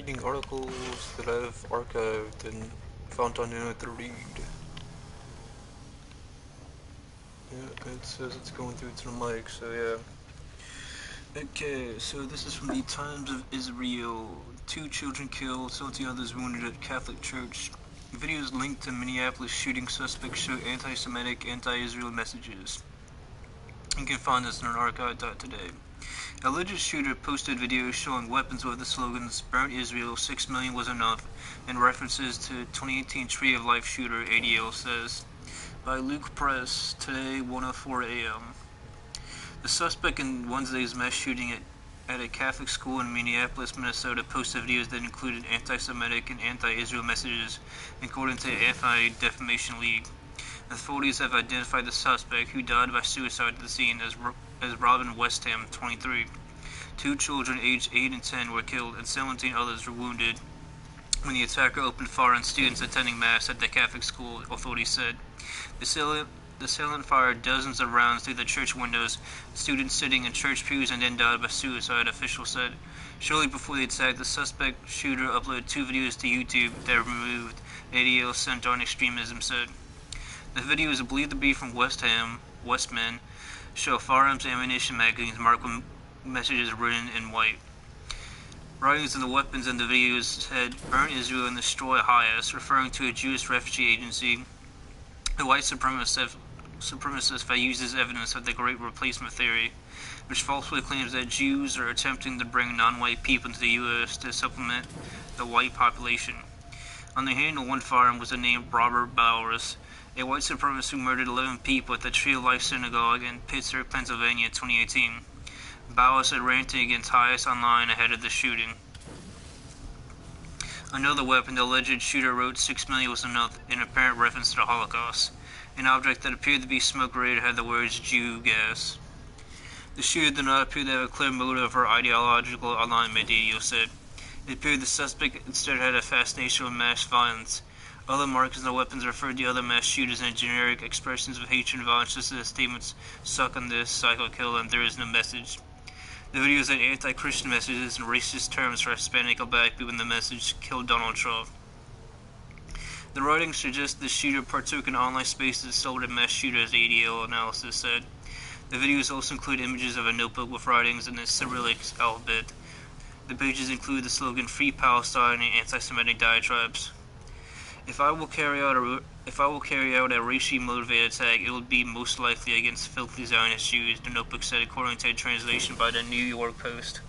reading articles that I've archived and found on the internet to read. Yeah, it says it's going through to the mic, so yeah. Okay, so this is from the Times of Israel. 2 children killed, 70 others wounded at Catholic church. Videos linked to Minneapolis shooting suspects show anti-Semitic, anti-Israel messages. You can find this on archive.today. Alleged shooter posted videos showing weapons with the slogans "Burn Israel, 6 million was enough," and references to 2018 Tree of Life shooter, ADL says. By Luke Press, today 1:04 a.m. The suspect in Wednesday's mass shooting at a Catholic school in Minneapolis, Minnesota, posted videos that included anti-Semitic and anti-Israel messages, according to the Anti-Defamation League. Authorities have identified the suspect, who died by suicide at the scene, as Robin Westham, 23. 2 children aged 8 and 10 were killed, and 17 others were wounded when the attacker opened fire on students attending Mass at the Catholic school, authorities said. The assailant fired dozens of rounds through the church windows, students sitting in church pews, and then died by suicide, officials said. Shortly before the attack, the suspect shooter uploaded 2 videos to YouTube that were removed, ADL Center on Extremism said. The videos, believed to be from Westmen, show firearms and ammunition magazines marked with messages written in white. Writings of the weapons in the videos said, "Burn Israel and destroy Hamas," referring to a Jewish refugee agency. The white supremacist that uses evidence of the Great Replacement theory, which falsely claims that Jews are attempting to bring non-white people into the U.S. to supplement the white population. On the hand of one firearm was the name Robert Bowers, a white supremacist who murdered 11 people at the Tree of Life Synagogue in Pittsburgh, Pennsylvania in 2018. Bowers had ranted against Hamas online ahead of the shooting. Another weapon, the alleged shooter wrote 6 million was enough, in apparent reference to the Holocaust. An object that appeared to be smoke-related had the words Jew gas. The shooter did not appear to have a clear motive or ideological alignment, ADL said. It appeared the suspect instead had a fascination with mass violence. Other markers in the weapons referred to other mass shooters and generic expressions of hatred and violence, just as the statements "suck on this, psycho kill," and "there is no message." The videos had anti-Christian messages and racist terms for Hispanic or black people in the message "kill Donald Trump." The writings suggest the shooter partook in online spaces sold at mass shooters, ADL analysis said. The videos also include images of a notebook with writings in the Cyrillic alphabet. The pages include the slogan "Free Palestine" and anti-Semitic diatribes. If I will carry out a racially motivated attack, it will be most likely against filthy Zionist Jews, the notebook said, according to a translation by the New York Post.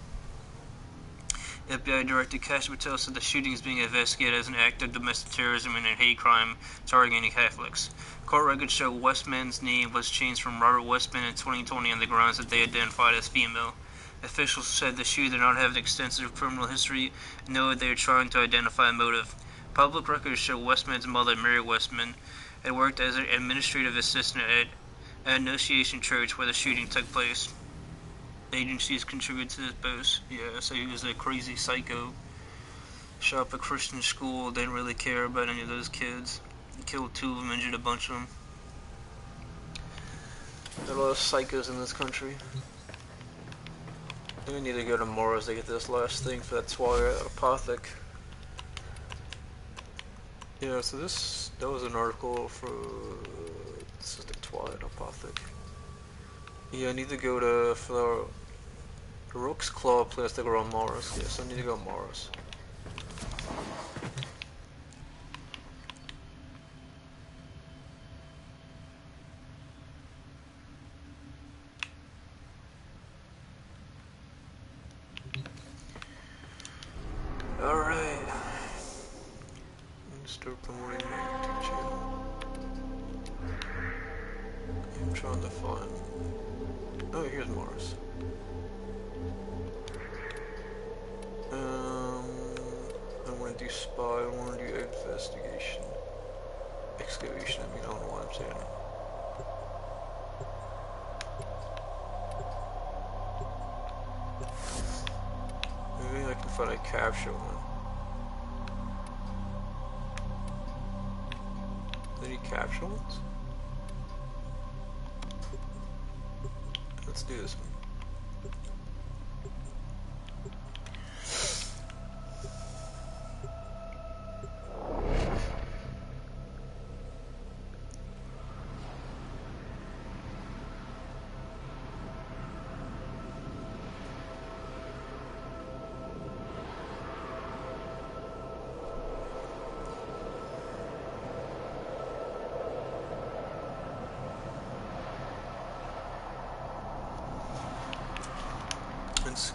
FBI Director Kash Patel said the shooting is being investigated as an act of domestic terrorism and a hate crime targeting Catholics. Court records show Westman's name was changed from Robert Westman in 2020 on the grounds that they identified as female. Officials said the shooter did not have an extensive criminal history, nor that they are trying to identify a motive. Public records show Westman's mother, Mary Westman, had worked as an administrative assistant at Annunciation Church where the shooting took place. Agencies contributed to this post. Yeah, so he was a crazy psycho. Shot up a Christian school, didn't really care about any of those kids. He killed 2 of them, injured a bunch of them. There are a lot of psychos in this country. We need to go to Mars to get this last thing for that Twilight Apothic. Yeah, so that was an article for, this is the Twilight Apothic. Yeah, I need to go to, for the Rook's Claw place to go on Mars. Yes, I need to go on Mars. Alright. Start promoting my YouTube channel. I'm trying to find. Oh, here's Mars. I want to do spy. I want to do investigation. Excavation. I mean, I don't know what I'm saying. Maybe I can find a capture one. Any capture ones? Let's do this one.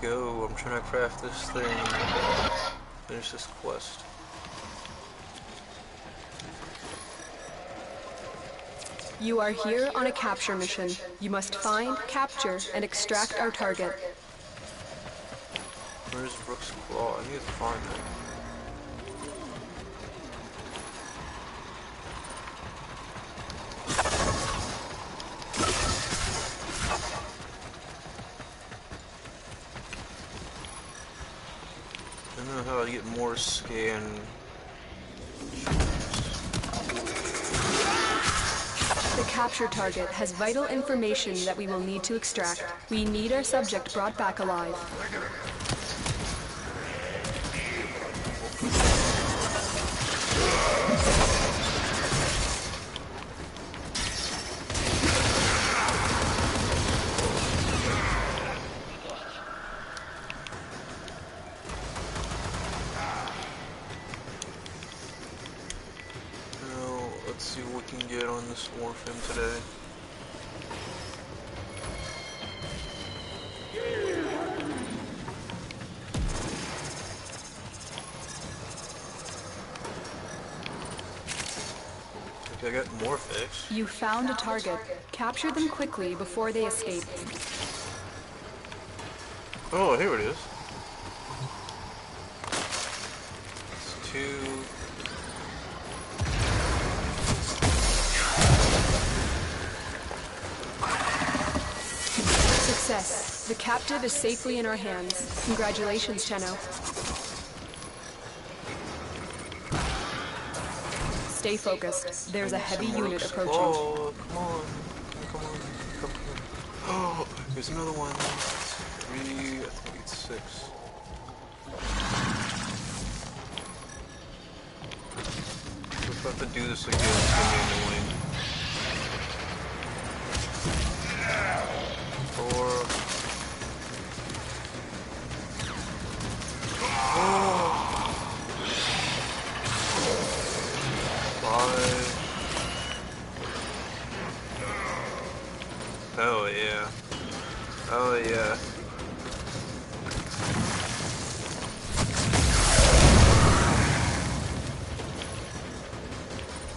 go. I'm trying to craft this thing. Finish this quest. You are here on a capture mission. You must find, capture, and extract our target. Where's Rook's Claw? I need to find it. I don't know how to get more scan. The capture target has vital information that we will need to extract. We need our subject brought back alive. Let's see what we can get on this orphan today. Okay, I got Morphix. You found a target. Capture them quickly before they escape. Oh, here it is. It's 2. Success. The captive is safely in our hands. Congratulations, Tenno. Stay focused. There's a heavy unit approaching. Oh, come on. Come on. Come on. Oh, there's another one. 3, I think it's 6. If I have to do this again, it's gonna be annoying. 4. Oh. 5. Oh yeah. Oh yeah.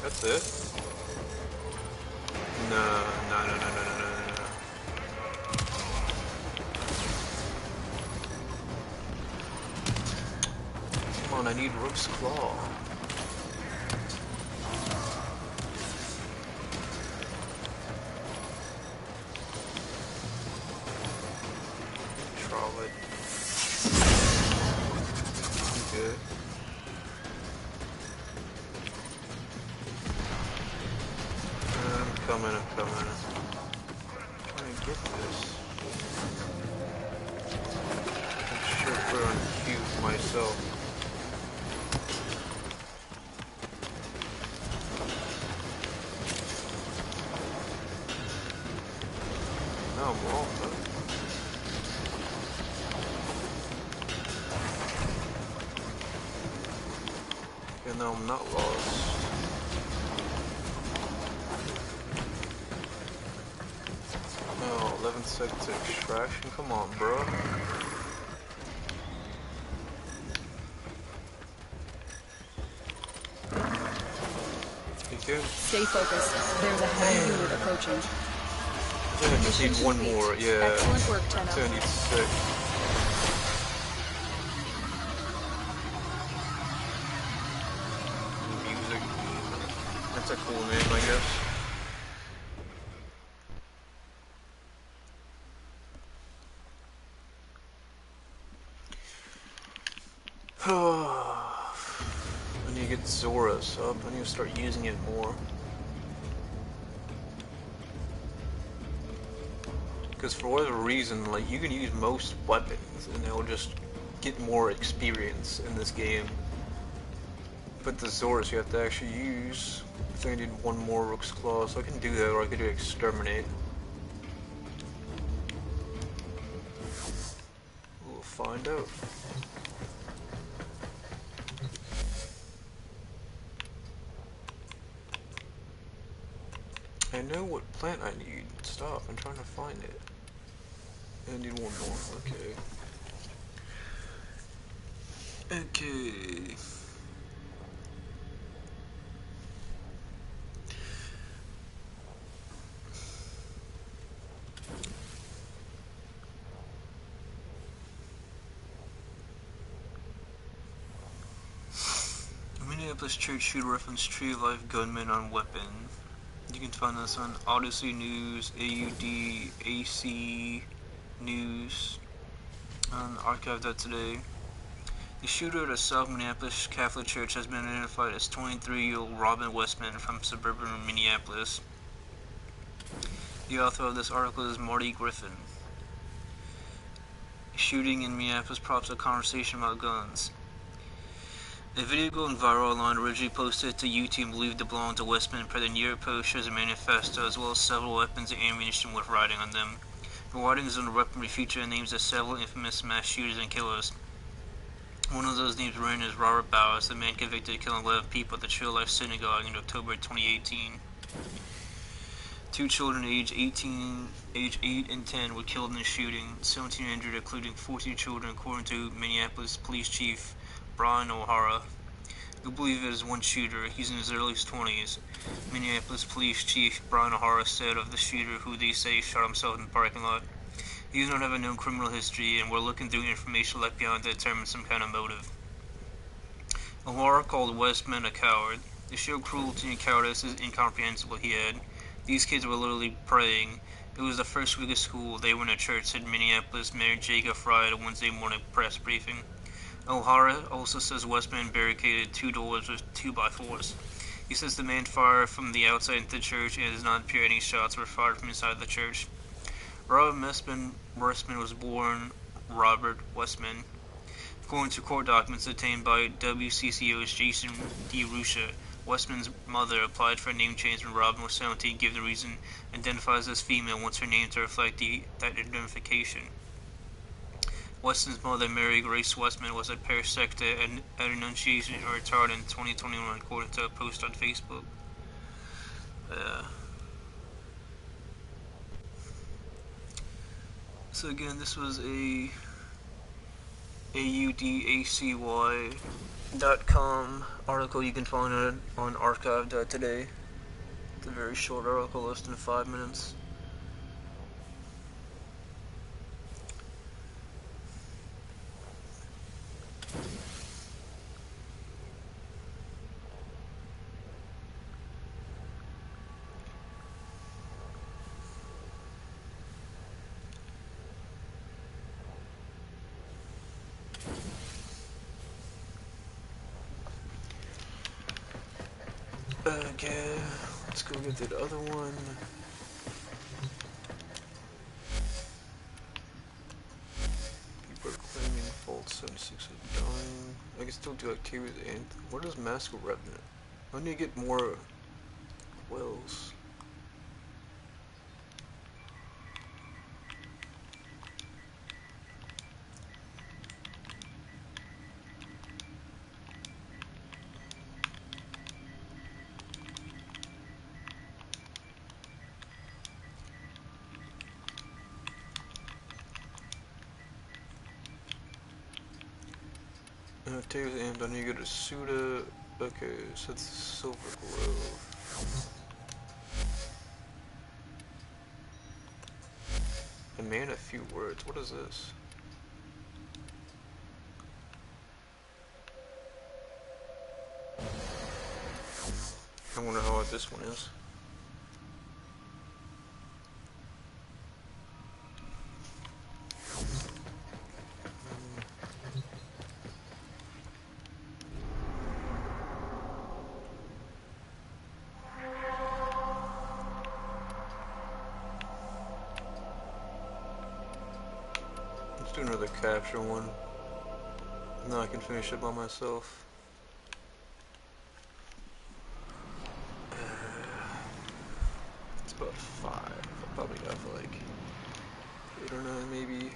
That's it? No. Come on, I need Rook's Claw. Trollet. Good. I'm coming. I'm trying to get this. I'm sure put it on cue myself. No, I'm wrong, though. Okay, no, I'm not lost. No, 11 seconds of extraction? Come on, bro. You good? Stay focused. There's a heavy unit approaching. I just need one more, yeah. Excellent work, Tenno. I need 6. Music. That's a cool name, I guess. I need to get Zora's up. I need to start using it more. Because for whatever reason, like, you can use most weapons and they'll just get more experience in this game. But the Zoras you have to actually use. I think I need one more Rook's Claw, so I can do that, or I could do Exterminate. We'll find out. I know what plant I need. Stop, I'm trying to find it. I need one more, okay. Okay. Minneapolis church shooter referenced Tree of Life gunman on weapon. You can find this on Odyssey News, AUD, AC News, on archive.today. The shooter at a South Minneapolis Catholic church has been identified as 23-year-old Robin Westman from suburban Minneapolis. The author of this article is Marty Griffin. Shooting in Minneapolis prompts a conversation about guns. A video going viral online, originally posted to YouTube and believed to belong to Westman, per the New York Post, shows a manifesto as well as several weapons and ammunition with writing on them. The writings on the weaponry feature names of several infamous mass shooters and killers. One of those names written is Robert Bowers, the man convicted of killing 11 people at the Tree of Life Synagogue in October 2018. Two children aged 8 and 10 were killed in the shooting, 17 injured, including 14 children, according to Minneapolis Police Chief Brian O'Hara, who believes it is one shooter. He's in his early 20s. Minneapolis Police Chief Brian O'Hara said of the shooter, who they say shot himself in the parking lot, "He does not have a known criminal history, and we're looking through information left behind to determine some kind of motive." O'Hara called Westman a coward. The sheer cruelty and cowardice is incomprehensible, he had. These kids were literally praying. It was the first week of school. They were in a church, said Minneapolis Mayor Jacob Fry at a Wednesday morning press briefing. O'Hara also says Westman barricaded two doors with 2x4s. He says the man fired from the outside into the church, and it does not appear any shots were fired from inside the church. Robert Westman was born Robert Westman. According to court documents obtained by WCCO's Jason DeRusha, Westman's mother applied for a name change when Robin was 17, given the reason identifies as female, wants her name to reflect that identification. Weston's mother, Mary Grace Westman, was a parasecta at Annunciation or retired in 2021, according to a post on Facebook. So again, this was a audacy.com article. You can find it on archive.today. It's a very short article, less than 5 minutes. Okay, let's go get that other one. People are claiming Vault 76 is dying. I can still do activities and what does Master Revenant? I need to get more wells. Taylor's aimed on you go to Suda. Okay, so it's Silver Grove. A man, a few words. What is this? I wonder how hard this one is. Do another capture one. Now I can finish it by myself. It's about 5. I'll probably have like 8 or 9 maybe.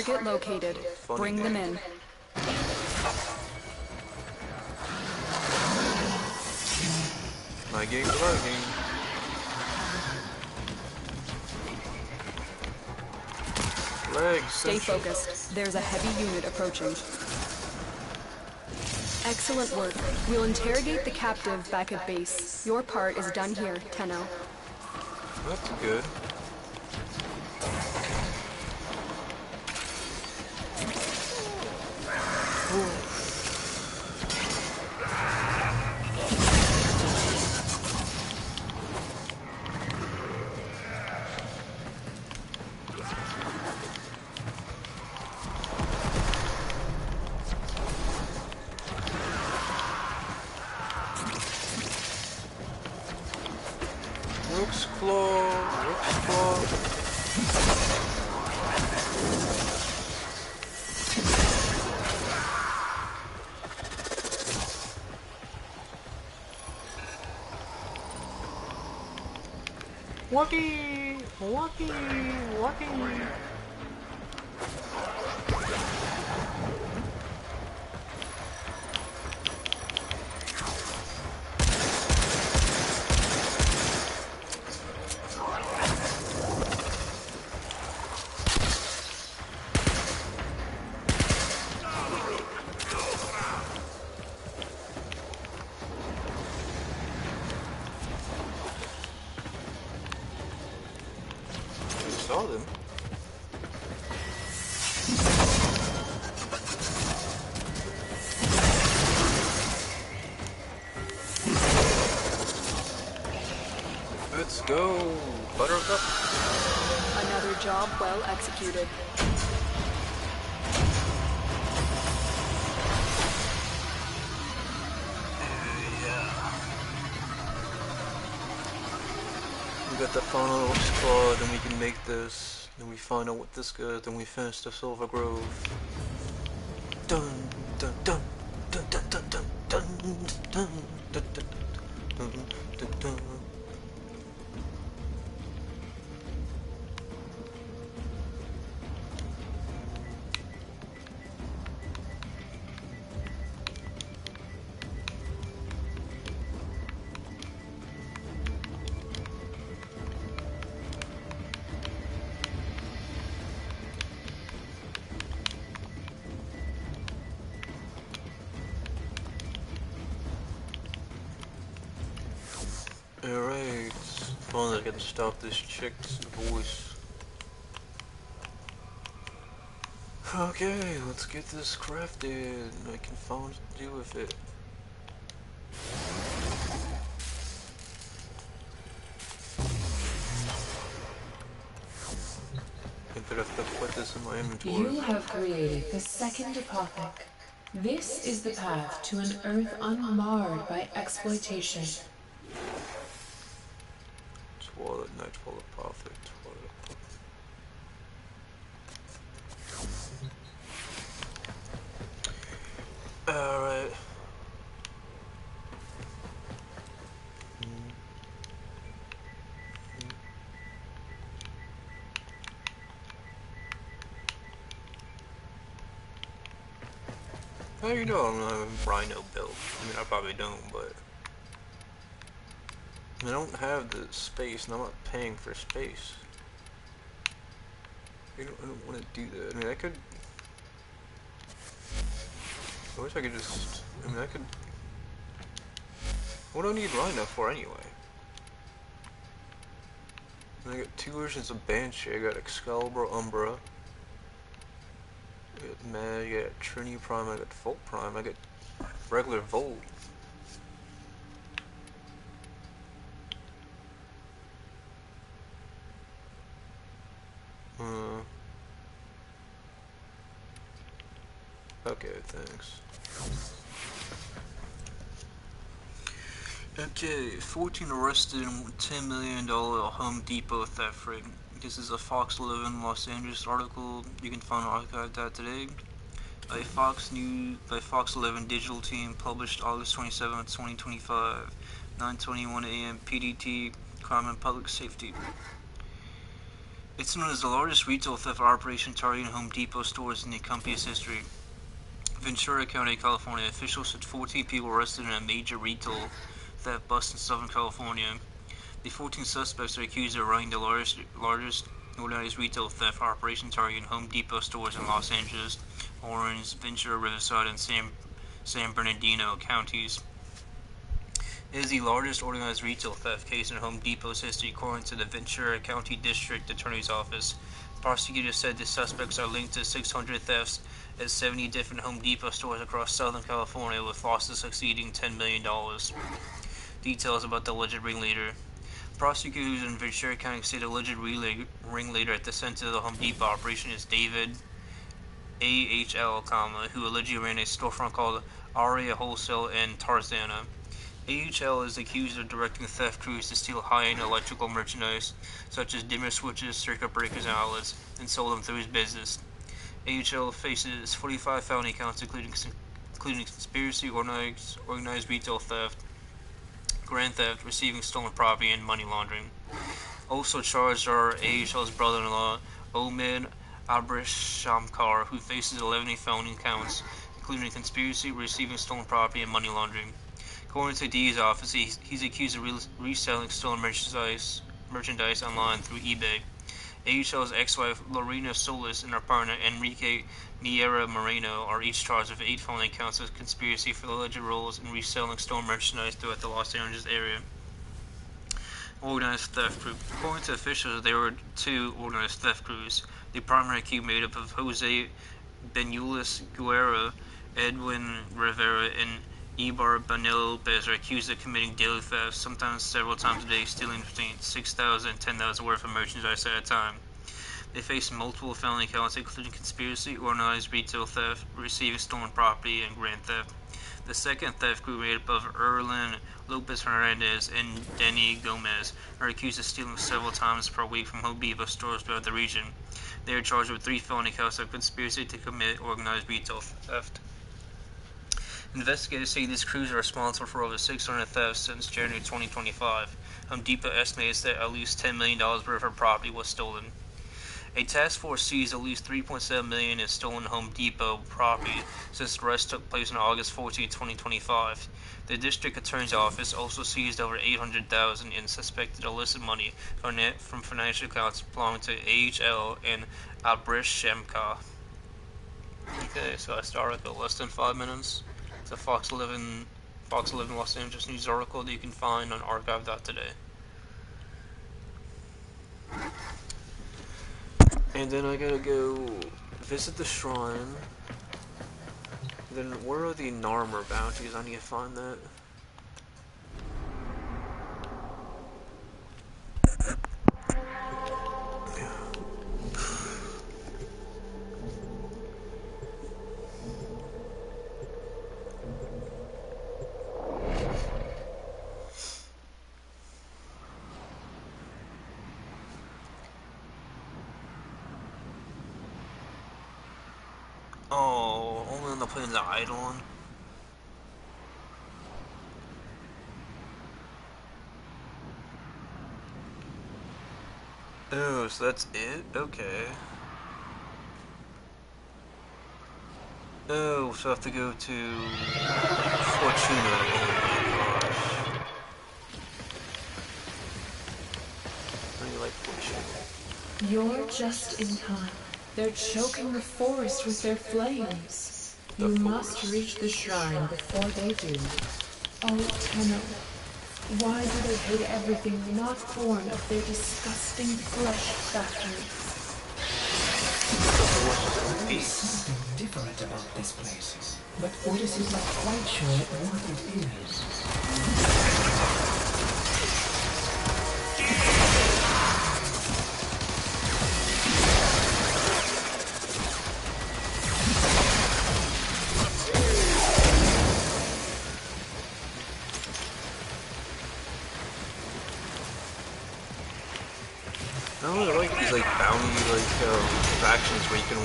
Target located. Funny Bring them in. Lagging, lagging. Legs. Stay focused. There's a heavy unit approaching. Excellent work. We'll interrogate the captive back at base. Your part is done here, Tenno. That's good. Rook's Claw, Rook's Claw. Walkie! Walkie! Walkie! Saw them. Let's go, Buttercup. Another job well executed. We got the final claw, then we can make this. Then we find out what this goes, then we finish the Silver Grove. Dun dun dun dun dun dun dun dun dun dun dun dun dun. Alright, finally I can stop this chick's voice. Okay, let's get this crafted. I can find what to do with it. I better have to put this in my inventory. You have created the second Apothic. This is the path to an Earth unmarred by exploitation. Toilet, Nightfall of Prophet, Toilet. Alright. How you know I don't have a Rhino build? I mean, I probably don't, but I don't have the space, and I'm not paying for space. I don't want to do that. I mean, I could. I wish I could just. I mean, I could. What do I need Rhino for anyway? And I got two versions of Banshee. I got Excalibur, Umbra. I got Mad. I got Trinity Prime. I got Volt Prime. I got regular Volt. Okay, thanks. Okay, 14 arrested in $10 million Home Depot theft ring. This is a Fox 11 Los Angeles article. You can find archive.today. A Fox 11 digital team published August 27, 2025, 9:21 a.m. PDT, Crime and Public Safety. It's known as the largest retail theft operation targeting Home Depot stores in the company's history. Ventura County, California, officials said 14 people arrested in a major retail theft bust in Southern California. The 14 suspects are accused of running the largest organized retail theft operation targeting Home Depot stores in Los Angeles, Orange, Ventura, Riverside, and San Bernardino counties. It is the largest organized retail theft case in Home Depot's history, according to the Ventura County District Attorney's Office. Prosecutors said the suspects are linked to 600 thefts at 70 different Home Depot stores across Southern California, with losses exceeding $10 million. Details about the alleged ringleader. Prosecutors in Ventura County say the alleged ringleader at the center of the Home Depot operation is David AHL, who allegedly ran a storefront called Aria Wholesale in Tarzana. AHL is accused of directing theft crews to steal high-end electrical merchandise, such as dimmer switches, circuit breakers, and outlets, and sell them through his business. AHL faces 45 felony counts, including conspiracy, organized retail theft, grand theft, receiving stolen property, and money laundering. Also charged are AHL's brother-in-law, Omid Abrishamkar, who faces 11 felony counts, including conspiracy, receiving stolen property, and money laundering. According to D's office, he's accused of reselling stolen merchandise online through eBay. AHL's ex-wife Lorena Solis and her partner Enrique Niera Moreno are each charged with 8 felony counts of conspiracy for alleged roles in reselling stolen merchandise throughout the Los Angeles area. Organized theft group. According to officials, there were 2 organized theft crews. The primary crew made up of Jose Benulis Guerra, Edwin Rivera, and Ibar Banel Lopez are accused of committing daily thefts, sometimes several times a day, stealing between $6,000 and $10,000 worth of merchandise at a time. They face multiple felony counts, including conspiracy, organized retail theft, receiving stolen property, and grand theft. The second theft group, made up of Erlin Lopez Hernandez and Denny Gomez, are accused of stealing several times per week from Home Depot stores throughout the region. They are charged with 3 felony counts of conspiracy to commit organized retail theft. Investigators say these crews are responsible for over 600 thefts since January 2025. Home Depot estimates that at least $10 million worth of property was stolen. A task force seized at least $3.7 million in stolen Home Depot property since the arrest took place on August 14, 2025. The district attorney's office also seized over $800,000 in suspected illicit money from financial accounts belonging to AHL and Abrishemka. Okay, so I started at less than 5 minutes. It's a Fox 11 Los Angeles News article that you can find on archive.today. And then I gotta go visit the shrine. Then where are the Narmer bounties? I need to find that. Oh, only on the plane the Eidolon. Oh, so that's it? Okay. Oh, so I have to go to Fortuna. Oh my gosh. I really like Fortuna. You're just in time. They're choking the forest with their flames. You must reach the shrine before they do. Oh, Tenno, why do they hate everything not born of their disgusting flesh factories? There is something different about this place, but Otis is not quite sure what it is. I really like these bounty factions where you can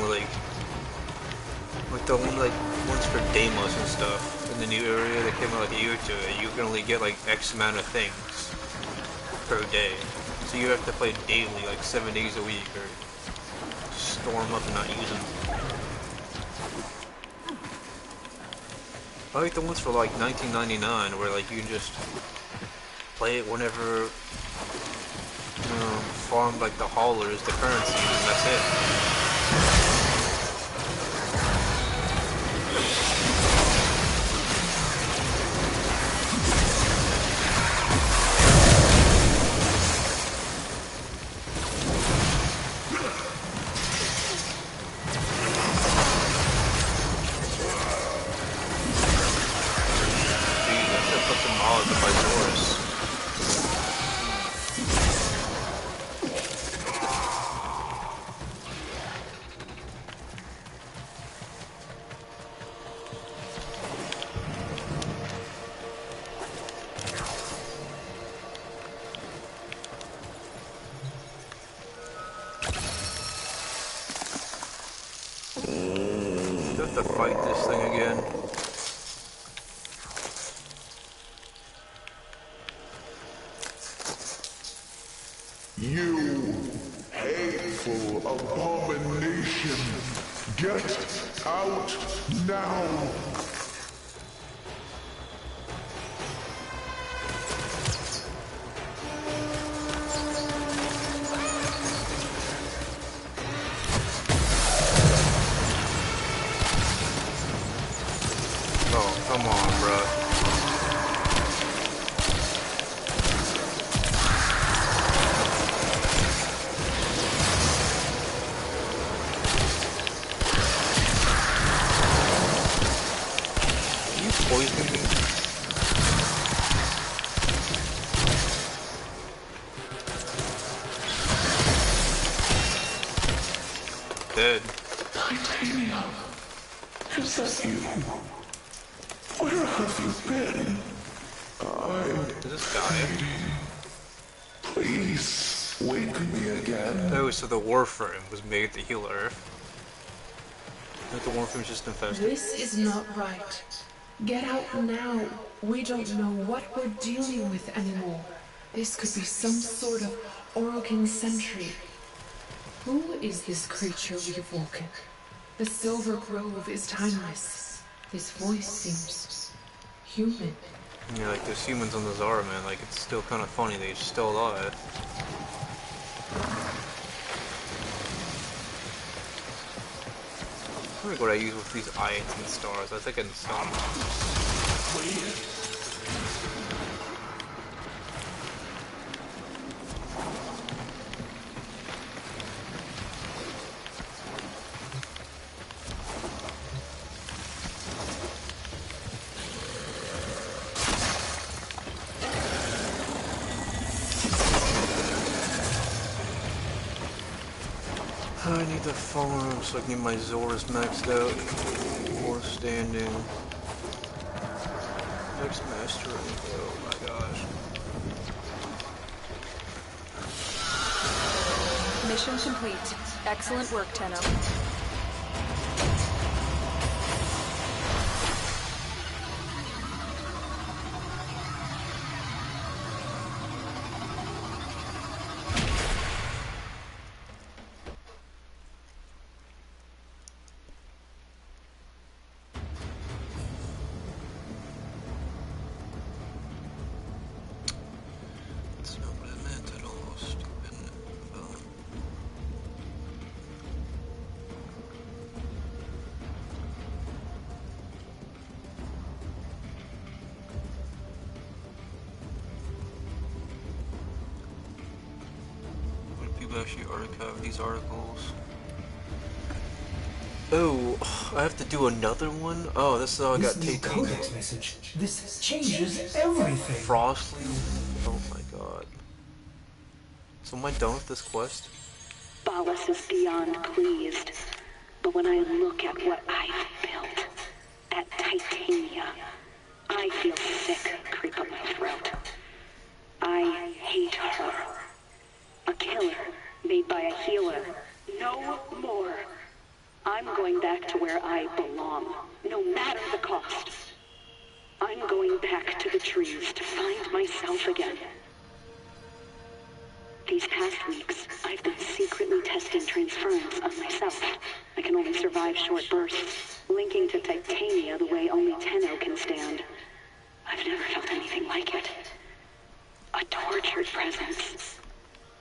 the only ones for Deimos and stuff in the new area that came out a year or two. You can only get X amount of things per day. So you have to play daily, like 7 days a week, or store them up and not use them. I like the ones for like $19.99, where like you can just play it whenever, you know, farm like the haulers, the currency, and that's it. Do I have to fight this thing again? You hateful abomination! Get out now! Oh, come on, bruh. You poisoning me? Dead. Titania, is that you? Where have you been? Is this guy? Please, wake me again. Oh, so the Warframe was made to heal Earth. But the Warframe's just infested. This is not right. Get out now. We don't know what we're dealing with anymore. This could be some sort of Orokin sentry. Who is this creature we've woken? The Silver Grove is timeless. This voice seems human. Yeah, like there's humans on the Zara, man. Like it's still kind of funny that he's still alive. I think what I use with these ions and stars. I think in some. I need to farm so I can get my Zoras maxed out. More standing. Next mastery. Oh my gosh. Mission complete. Excellent work, Tenno. That's not what I meant at all, stupid phone. What do people actually archive these articles? Oh, I have to do another one? Oh, that's how I got This new taken. codex message. This changes everything. Frostly? Oh my god. So am I done with this quest? Ballas is beyond pleased, but when I look at what I've built, at Titania, I feel sick creep up my throat. I hate her. A killer made by a healer. No more. I'm going back to where I belong, no matter the cost. I'm going back to the trees to find myself again. These past weeks, I've been secretly testing transference on myself. I can only survive short bursts, linking to Titania the way only Tenno can stand. I've never felt anything like it. A tortured presence,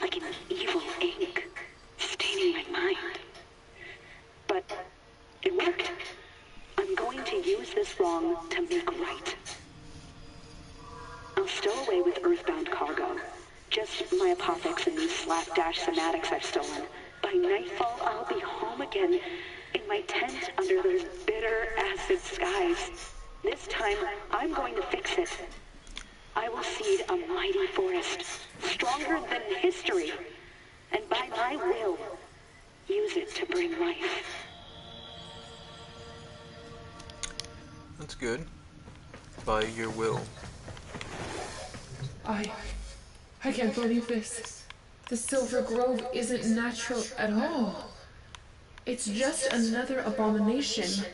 like an evil ink, staining my mind. But it worked. I'm going to use this wrong to make right. I'll stow away with earthbound cargo. Just my apothix and these slapdash somatics I've stolen. By nightfall, I'll be home again in my tent under those bitter acid skies. This time, I'm going to fix it. I will seed a mighty forest, stronger than history, and by my will, use it to bring life. That's good. By your will. I can't believe this. The Silver Grove isn't natural at all. It's just another abomination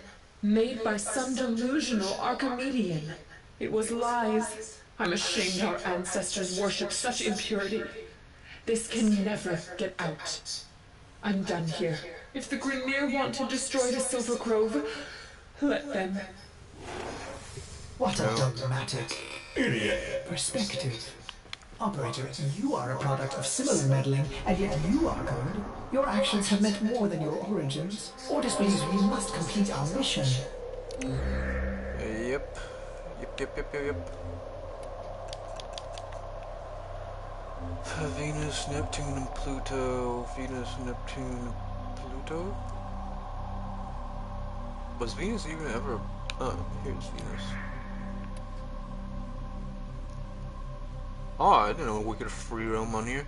made by some delusional Archimedean. It was lies. I'm ashamed our ancestors worshipped such impurity. This can never get out. I'm done here. If the Grineer want to destroy the Silver Grove, let them. What a dogmatic perspective. Operator, you are a product of similar meddling, and yet you are good. Your actions have meant more than your origins. Orders believes we must complete our mission. Yep. Venus, Neptune, and Pluto. Venus, Neptune, Pluto? Was Venus even ever... Oh, here's Venus. Oh, I didn't know we could free roam on here.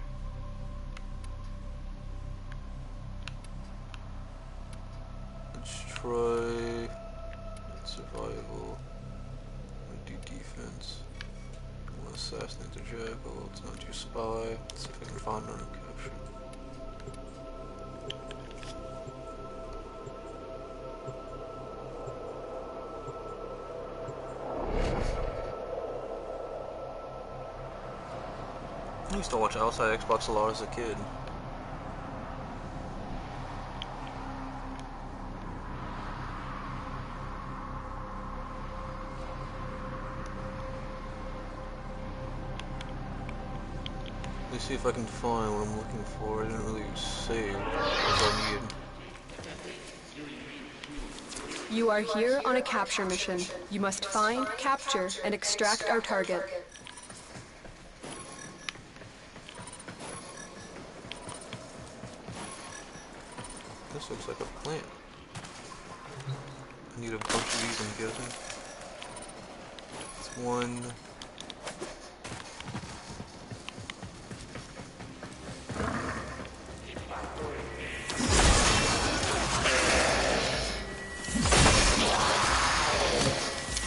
Let's try survival. I'm gonna do defense. I'm gonna assassinate the jackal. Let's not do spy. Let's see if I can find her and capture. I used to watch Outside Xbox a lot as a kid. Let's see if I can find what I'm looking for. I didn't really save what I needed. You are here on a capture mission. You must find, capture, and extract our target. This looks like a plant. I need a bunch of these, I'm guessing. It's one.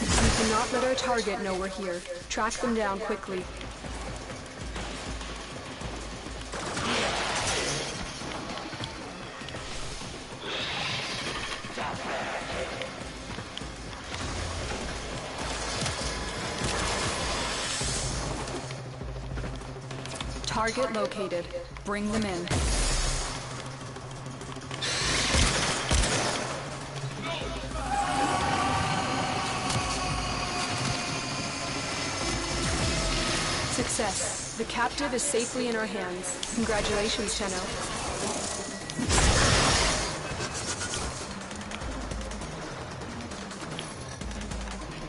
We cannot let our target know we're here. Track them down quickly. Target located. Bring them in. Success. The captive is safely in our hands. Congratulations, Tenno.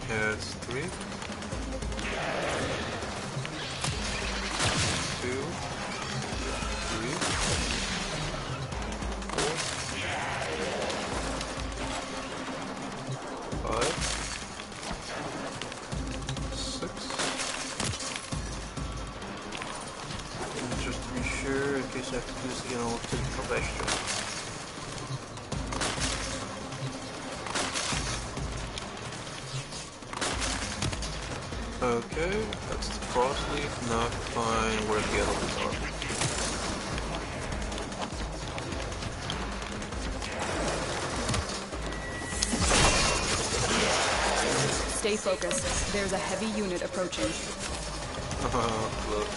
Yeah, it's 3. 2. 3. 4. 5. 6. And just to be sure, in case I have to do this again, I'll take a couple extra. Okay, that's the frost leaf. Now I can find where the other ones are. Stay focused. There's a heavy unit approaching. Look.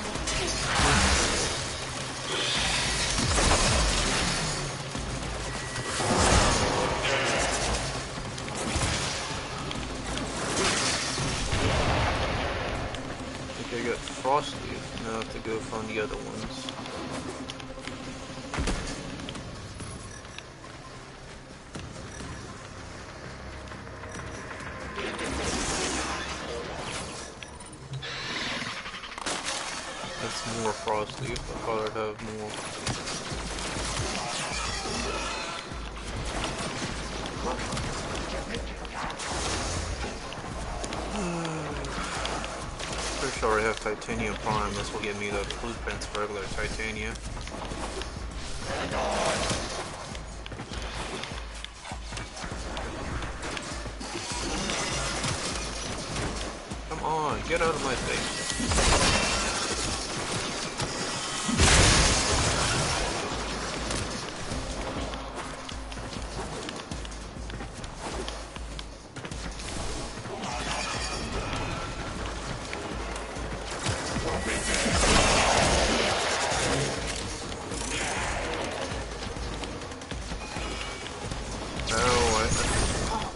Okay, I got Frosty. Now I have to go find the other ones. That's more Frosty. I thought I'd have more. Pretty sure I have Titanium Prime. This will give me the blueprints for regular Titania. Come on, get out of my face.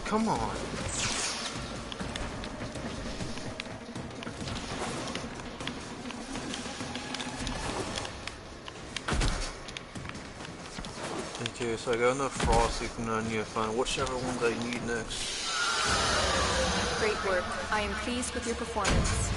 Come on. Okay, so I got enough Frosty from now. I need to find whichever ones I need next. Great work. I am pleased with your performance.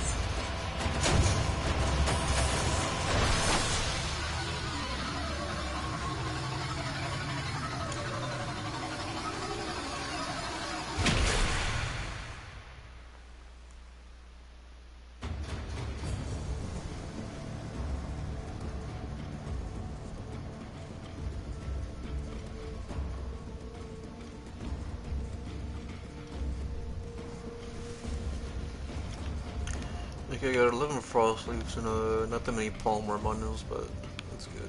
Okay, I got 11 Frost Leaves and not that many Palmer bundles, but that's good.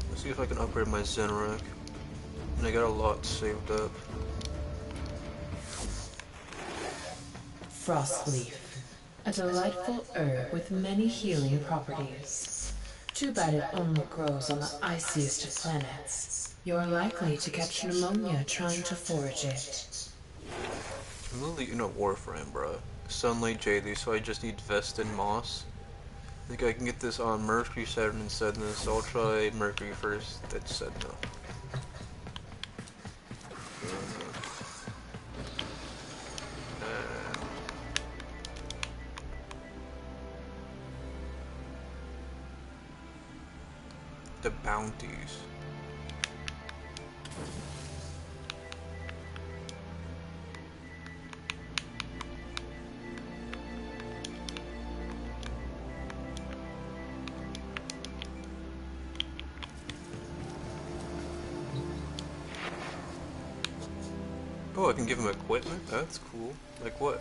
Let's see if I can upgrade my Zenrak. And I got a lot saved up. Frostleaf, a delightful herb with many healing properties. Too bad it only grows on the iciest of planets. You're likely to catch pneumonia trying to forage it. I'm literally in a Warframe, bro. Sunlight JD, so I just need Vest and Moss. I think I can get this on Mercury, Saturn, and Sedna, so I'll try Mercury first, then Sedna. The bounties. Oh, I can give him equipment? That's cool. Like what?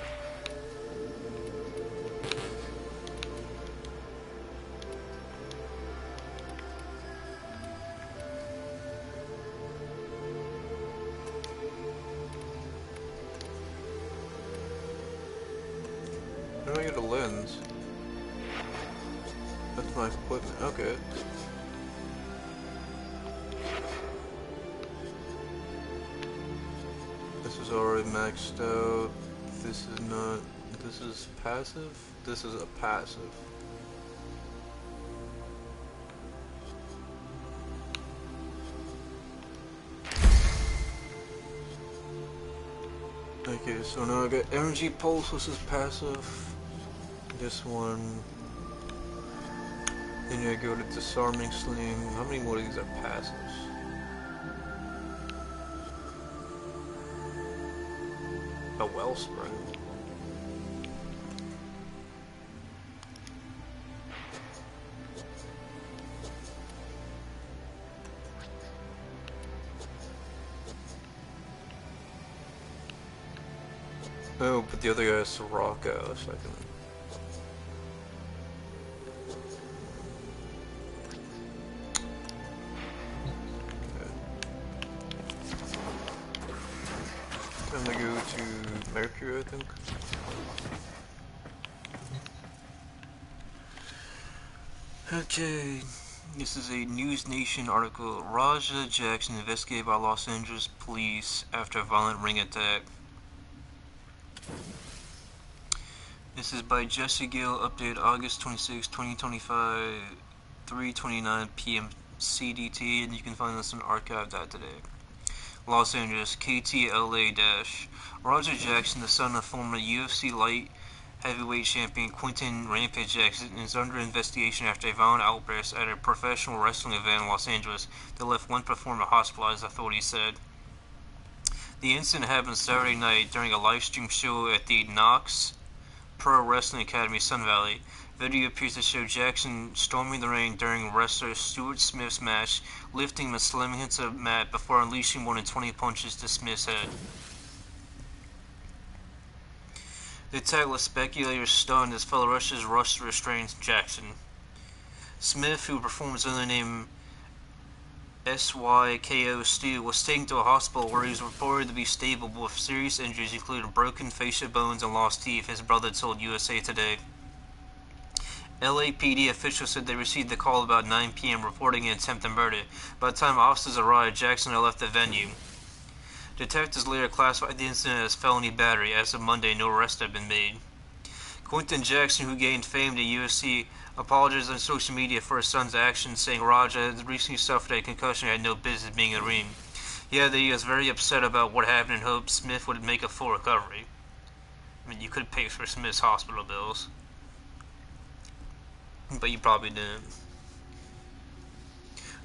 How do I get a lens? That's my equipment. Okay. This is already maxed out. This is not. This is passive? This is a passive. Okay, so now I got Energy Pulse, this is passive. This one. Then I go to Disarming Sling. How many more of these are passives? A Wellspring. Oh, but the other guy is Soraka, so I can... I'm gonna go to Mercury, I think. Okay, This is a News Nation article. Raja Jackson investigated by Los Angeles police after a violent ring attack. This is by Jesse Gill, updated August 26, 2025, 3:29 p.m. CDT, and you can find this on archive.today. Los Angeles, KTLA-. Roger Jackson, the son of former UFC light heavyweight champion Quinton Rampage Jackson, is under investigation after a violent outburst at a professional wrestling event in Los Angeles that left one performer hospitalized, authorities said. The incident happened Saturday night during a live stream show at the Knox Pro Wrestling Academy, Sun Valley. Video appears to show Jackson storming the ring during wrestler Stuart Smith's match, lifting him and slamming him to the mat before unleashing more than 20 punches to Smith's head. The attack left speculators stunned as fellow wrestlers rushed to restrain Jackson. Smith, who performs under the name SYKO Steel, was taken to a hospital where he was reported to be stable but with serious injuries including broken facial bones and lost teeth, his brother told USA Today. LAPD officials said they received the call about 9 p.m. reporting an attempted murder. By the time officers arrived, Jackson had left the venue. Detectives later classified the incident as felony battery. As of Monday, no arrests had been made. Quinton Jackson, who gained fame to UFC, apologized on social media for his son's actions, saying Raja had recently suffered a concussion and had no business being in the ring. He added that he was very upset about what happened and hoped Smith would make a full recovery. I mean, you could pay for Smith's hospital bills, but you probably didn't.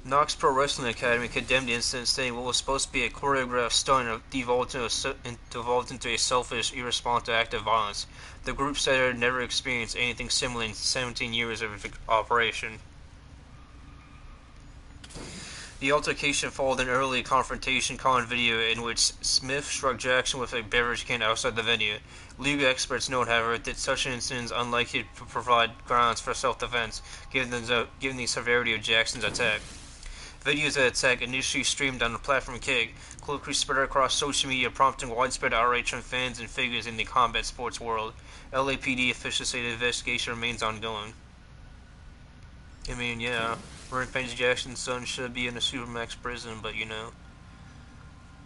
Knox Pro Wrestling Academy condemned the incident, saying what was supposed to be a choreographed stunt devolved into a selfish, irresponsible act of violence. The group said it had never experienced anything similar in 17 years of operation. The altercation followed an early confrontation call on video in which Smith struck Jackson with a beverage can outside the venue. Legal experts note, however, that such an incident is unlikely to provide grounds for self-defense, given the severity of Jackson's attack. Videos of the attack, initially streamed on the platform Kick, quickly spread across social media, prompting widespread outrage from fans and figures in the combat sports world. LAPD officials say the investigation remains ongoing. I mean, yeah, Rampage Jackson's son should be in a Supermax prison, but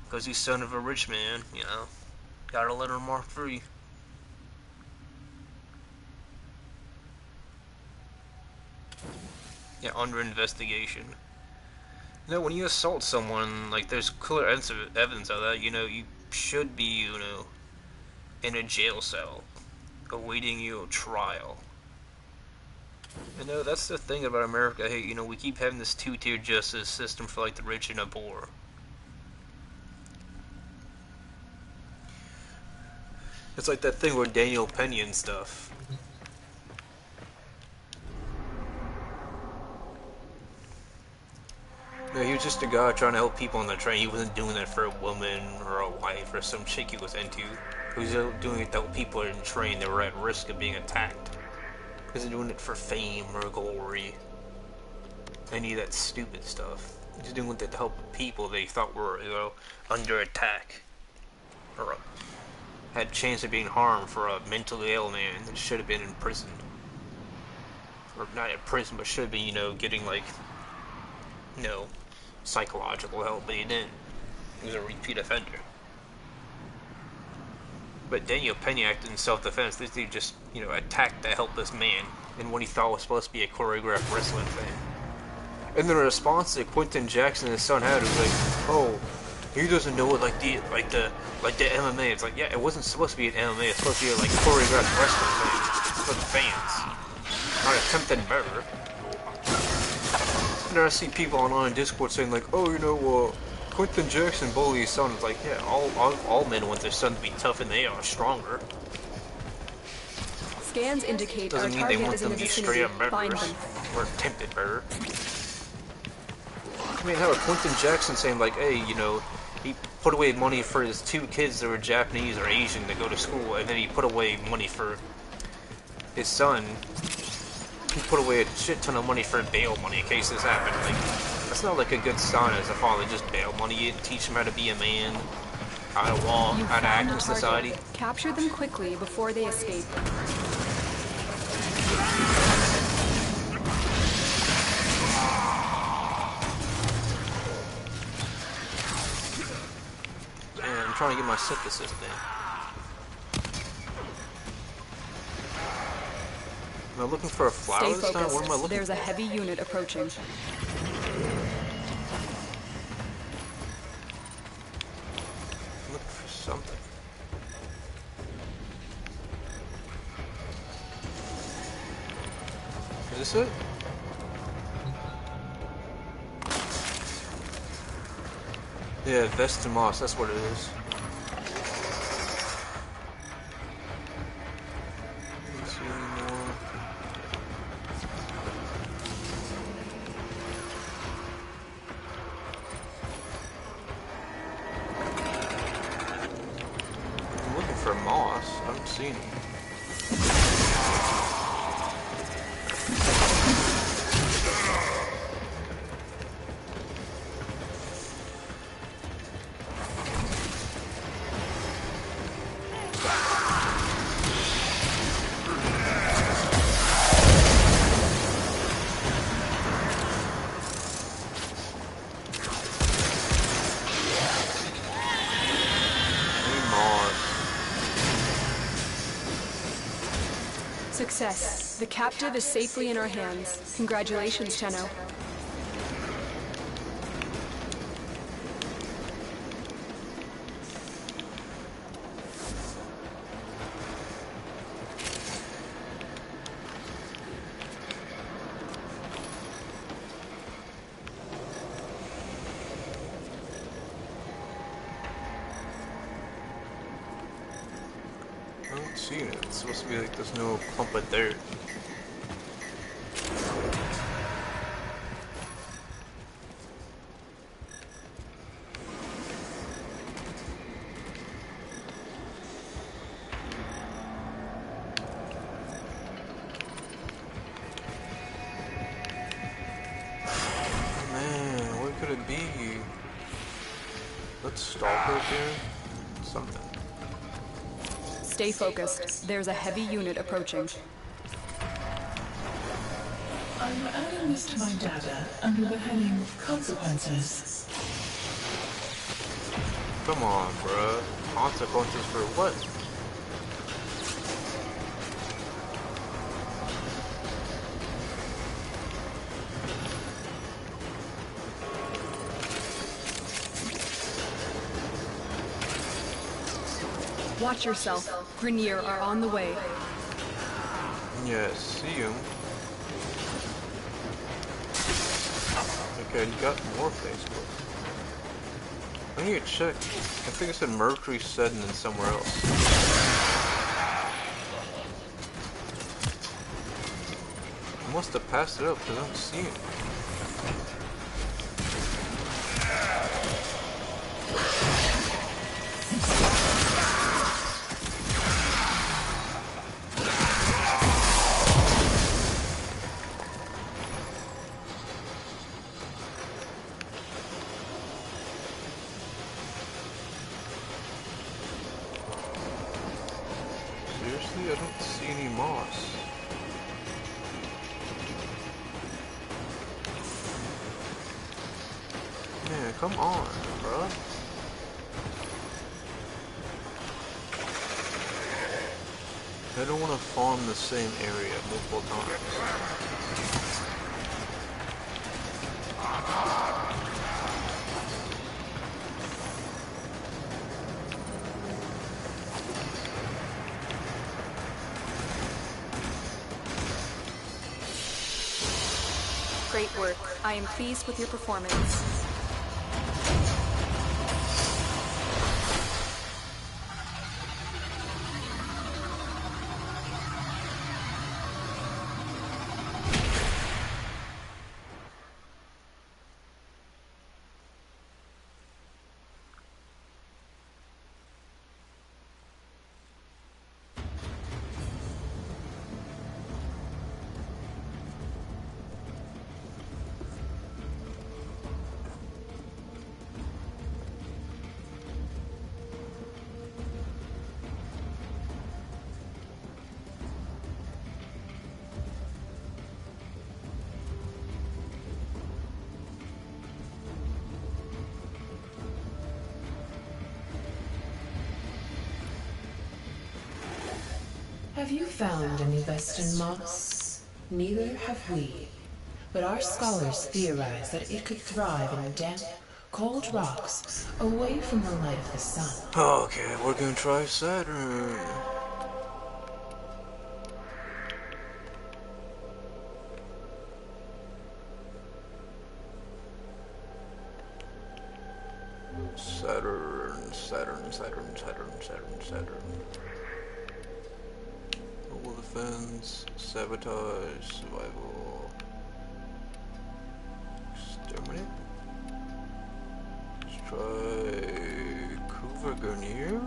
because he's son of a rich man, gotta let him walk free. Yeah, under investigation. When you assault someone, there's clear evidence of that, you should be, in a jail cell, awaiting your trial. That's the thing about America. I hate, we keep having this two-tier justice system for, the rich and the poor. It's like that thing with Daniel Penny and stuff. No, he was just a guy trying to help people on the train. He wasn't doing it for a woman or a wife or some chick he was into. He was doing it to help people in the train that were at risk of being attacked. He wasn't doing it for fame or glory. Any of that stupid stuff. He was doing it to help people they thought were, under attack. Or had a chance of being harmed for a mentally ill man that should have been in prison. Or not in prison, but should be, getting psychological help, but he didn't. He was a repeat offender. But Daniel Penny acted in self-defense. This dude just, attacked a helpless man in what he thought was supposed to be a choreographed wrestling thing. And then a response that Quinton Jackson and his son had was like, oh, he doesn't know what the MMA. It's like, yeah, it wasn't supposed to be an MMA. It's supposed to be a choreographed wrestling thing for the fans, not attempted murder. And I see people online in Discord saying Quinton Jackson bullied his son. It's like, yeah, all men want their son to be tough and they are stronger. Scans indicate Doesn't our mean they target want is in them the to be straight vicinity. up Find murderers them. or attempted murder. I mean, how Quinton Jackson saying hey, he put away money for his 2 kids that were Japanese or Asian to go to school, and then he put away money for his son. He put away a shit ton of money for bail money in case this happened. That's not a good sign as a father. Just bail money and teach him how to be a man, how to walk, how to act in society. Capture them quickly before they escape. trying to get my synthesis thing. Am I looking for a flower Stay this time? What am I focused. looking There's a for? heavy unit approaching. I'm looking for something. Is this it? Yeah, Vestamos, that's what it is. Let's see anymore. I'm looking for moss. I don't see any. Success. The captive is safely in our hands. Congratulations, Tenno. I don't see it. It's supposed to be like there's no clump of dirt. Man, what could it be? Let's stalk her again. Something. Stay focused. There's a heavy unit approaching. I'm adding this to my data under the heading Consequences. Come on, bruh. Consequences for what? Watch yourself. Grenier are on the way. Yeah, see him. Okay, you got more Facebook. I need to check. I think it said Mercury setting in somewhere else. I must have passed it up because I don't see it. Seriously, I don't see any moss. Man, come on, bro. I don't want to farm the same area multiple times. Great work. I am pleased with your performance. Have you found any Vestin moss? Neither have we. But our scholars theorize that it could thrive in damp, cold rocks away from the light of the sun. Okay, we're gonna try Saturn. Saturn. Mobile defense, sabotage, survival, exterminate. Let's try Cougar Garnier.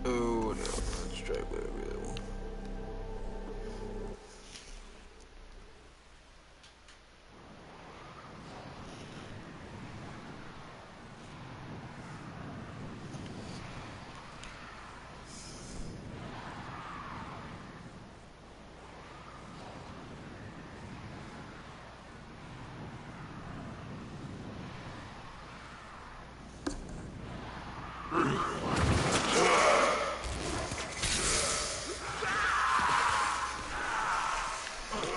Oh no, let's try whatever that one.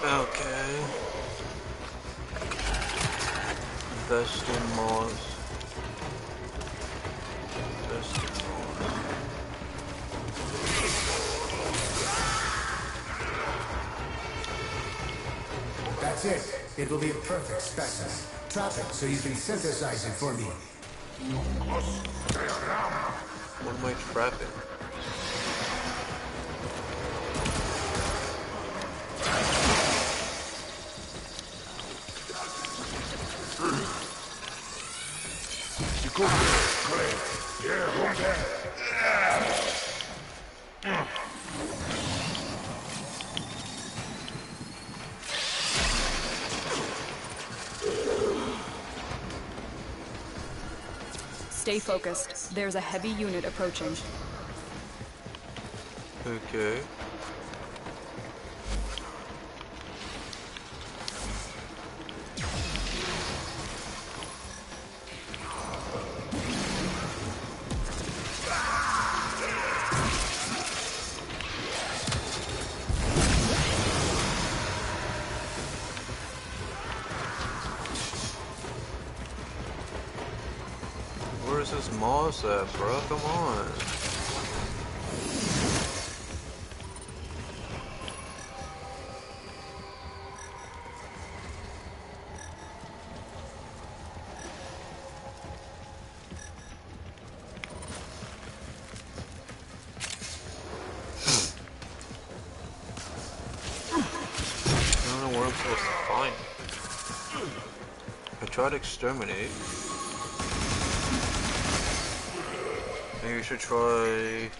Okay. Vestin moss. That's it. It will be a perfect specimen. Trap it so you can synthesize it for me. What am I trapping? Stay focused. There's a heavy unit approaching. Okay. Where's this moss at, bro? Come on. I don't know where I'm supposed to find it. I tried to exterminate. Maybe we should try...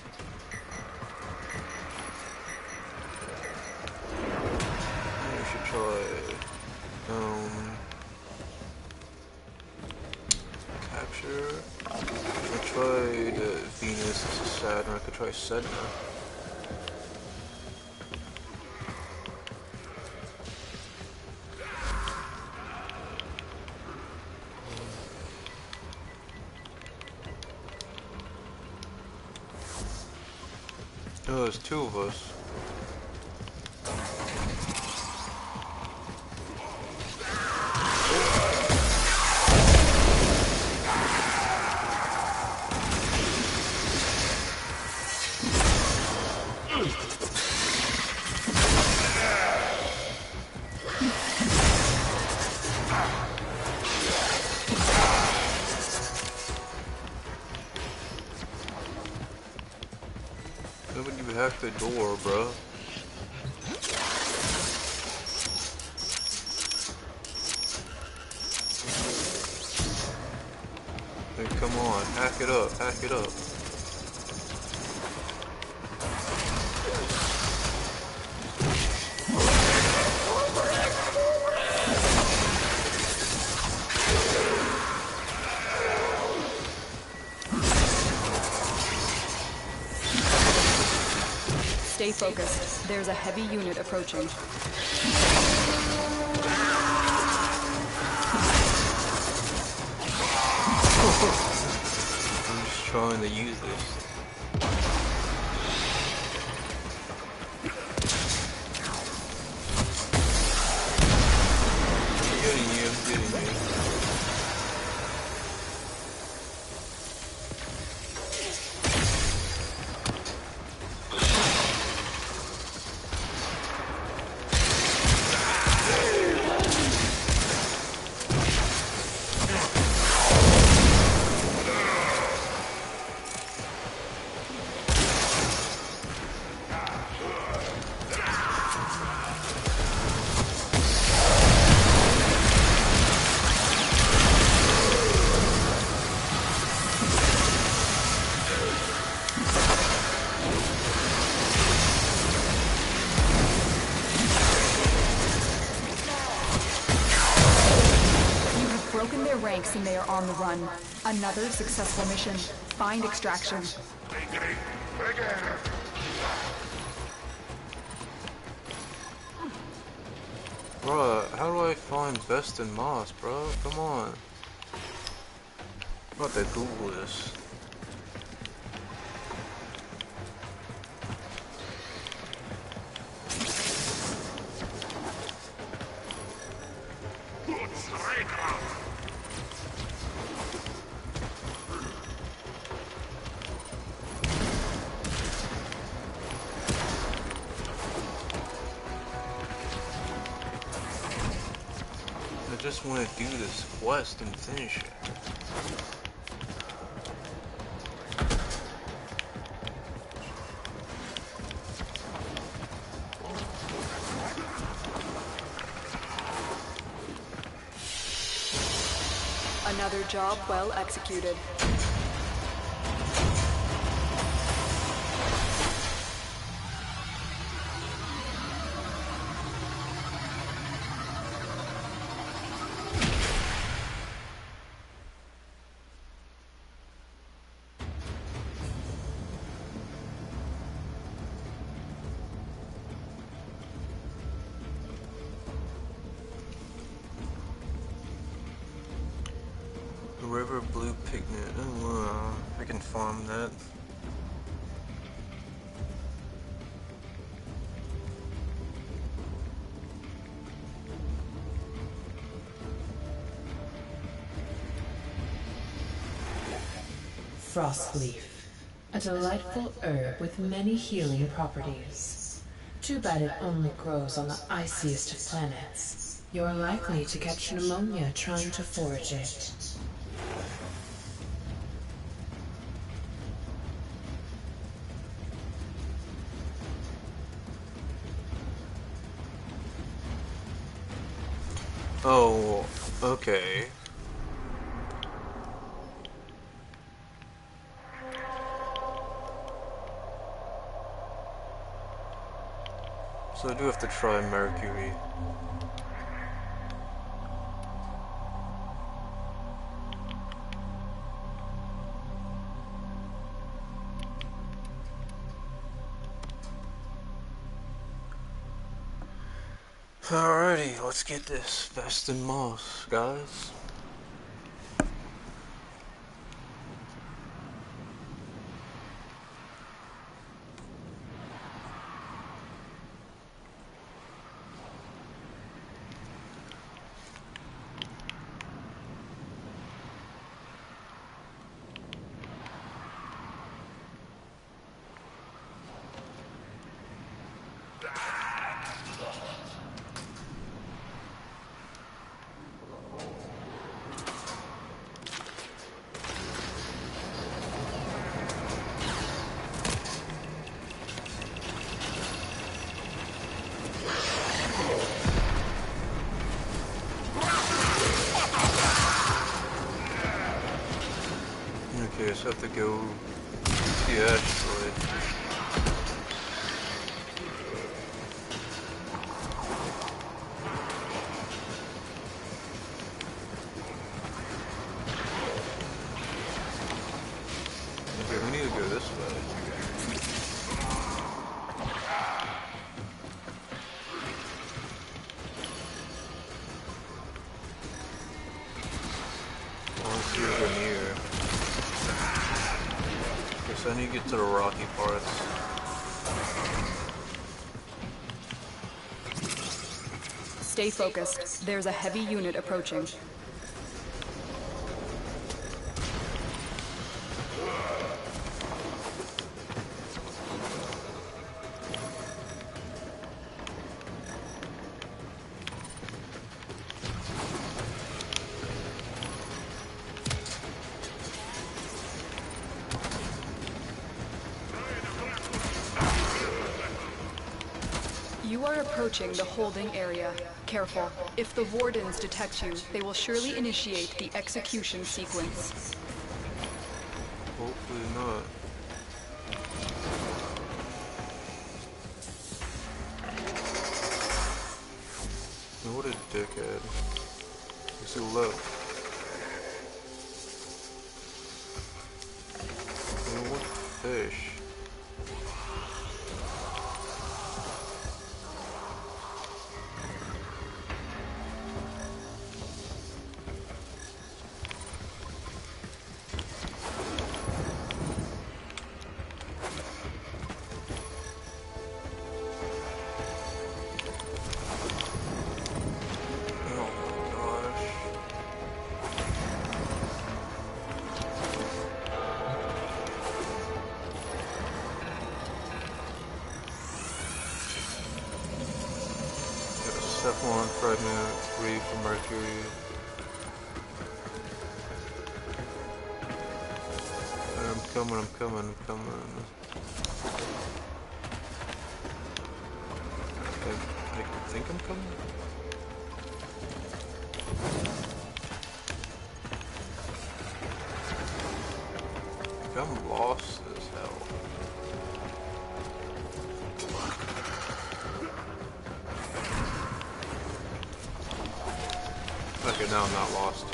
capture. I tried Venus, Saturn. I could try Sedna. Oh, there's two of us. Nobody hacked the door, bro. Hey, come on, hack it up, hack it up. Stay focused. There's a heavy unit approaching. I'm just trying to use this. ranks and they are on the run. Another successful mission. Find extraction. Bruh, how do I find Best in Moss, bro? Come on. I'm about to Google this. I just want to do this quest and finish it. Another job well executed. River blue pigment. Oh, I can farm that. Frostleaf, a delightful herb with many healing properties. Too bad it only grows on the iciest of planets. You're likely to catch pneumonia trying to forage it. Oh, okay. So I do have to try Mercury. Alrighty, let's get this Vest in Moss, guys. Okay, I just have to go see Ashley. Okay, we need to go this way. Let's see if we're near. Okay, so I need to get to the rocky parts. Stay focused. There's a heavy unit approaching. You are approaching the holding area. Careful. If the Wardens detect you, they will surely initiate the execution sequence. Hopefully not. What a dickhead. He's too low. fish. Cephalon fragment 3 for mercury. I'm coming. I think I'm coming. I'm lost as hell. Okay, now I'm not lost.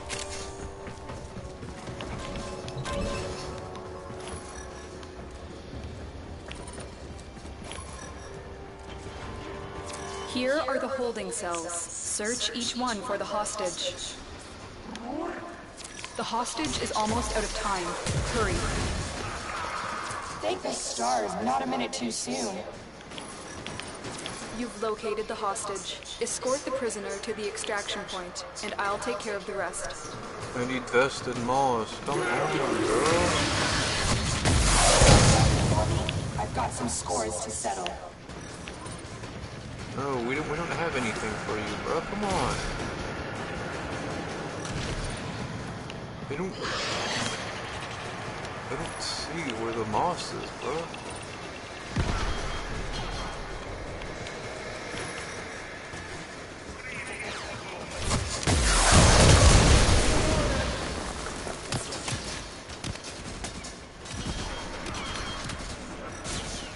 Here are the holding cells. Search each one for the hostage. The hostage is almost out of time. Hurry. Thank the stars, not a minute too soon. You've located the hostage. Escort the prisoner to the extraction point, and I'll take care of the rest. I need vested moss. Come on, girl. I've got some scores to settle. No, we don't have anything for you, bro. Come on. I don't see where the moss is, bro.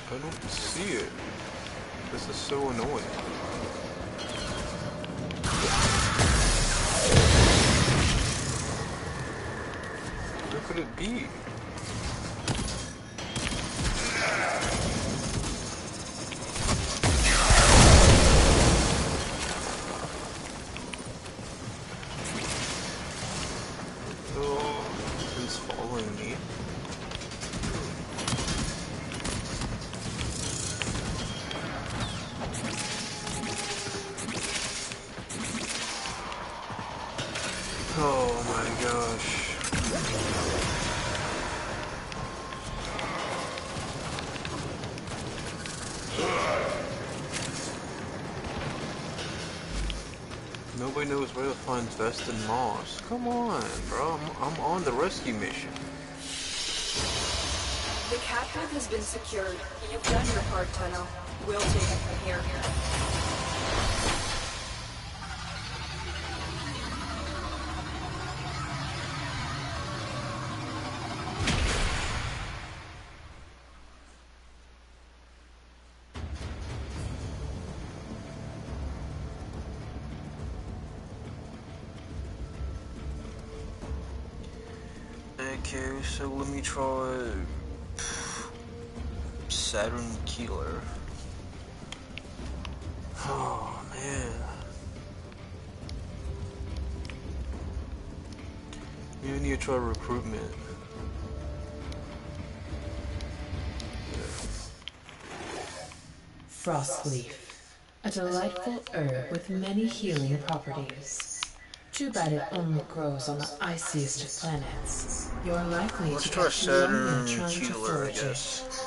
I don't see it. This is so annoying. Where could it be? Oh, it's following me. Oh my gosh. Nobody knows where to find vested moss. Come on, bro. I'm on the rescue mission. The captive has been secured. You've done your part, Tenno. We'll take it from here. Okay, so let me try Saturn Keeler. Oh man. Maybe I need to try recruitment. Frostleaf, a delightful herb with many healing properties. Too bad it only grows on the iciest of planets. You're likely Let's to try get Saturn pneumonia trying to Keeler, I forage it. guess.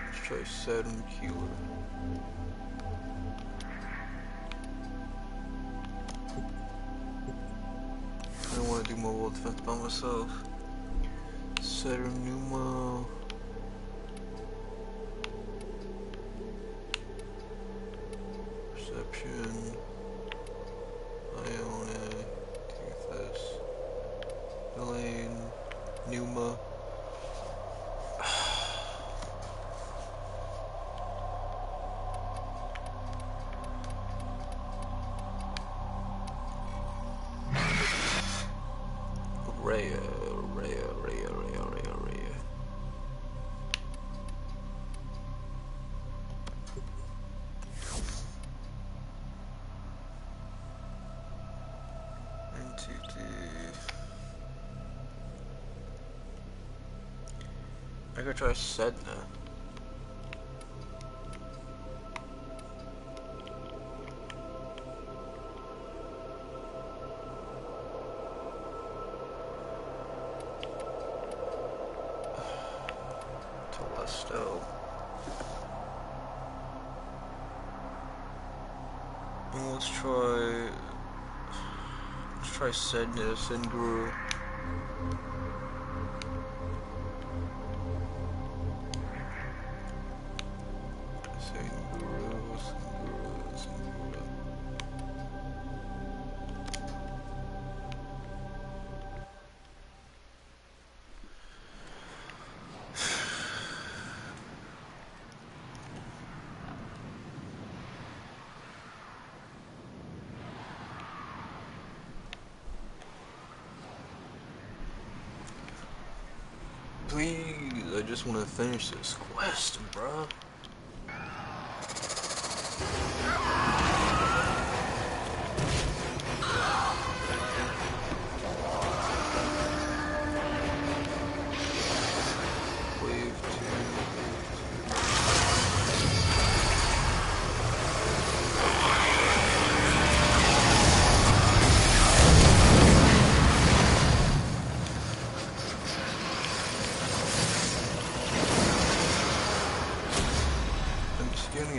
Let's try Saturn Keeler. I don't want to do mobile defense by myself. Saturn Numa. Perception. Iona. Tethys. Elaine. Numa. Raya, Raya, Raya, Raya, Raya, Raya. I gotta try Sedna. Telesto. And let's try Sedna, Senguru. Please, I just want to finish this quest, bro.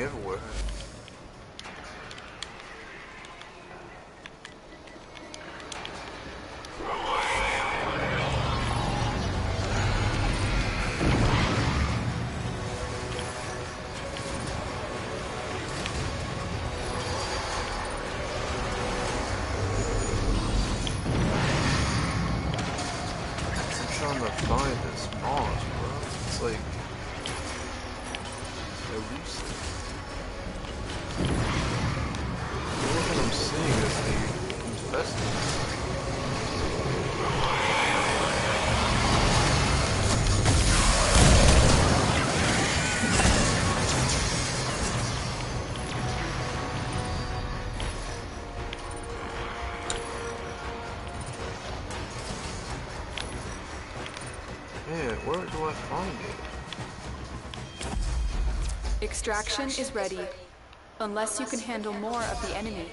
Everywhere. I'm trying to find this moss, bro. It's like elusive. What I'm seeing is the infested. Yeah, where do I find it? Extraction is ready. Unless you can handle more of the enemy.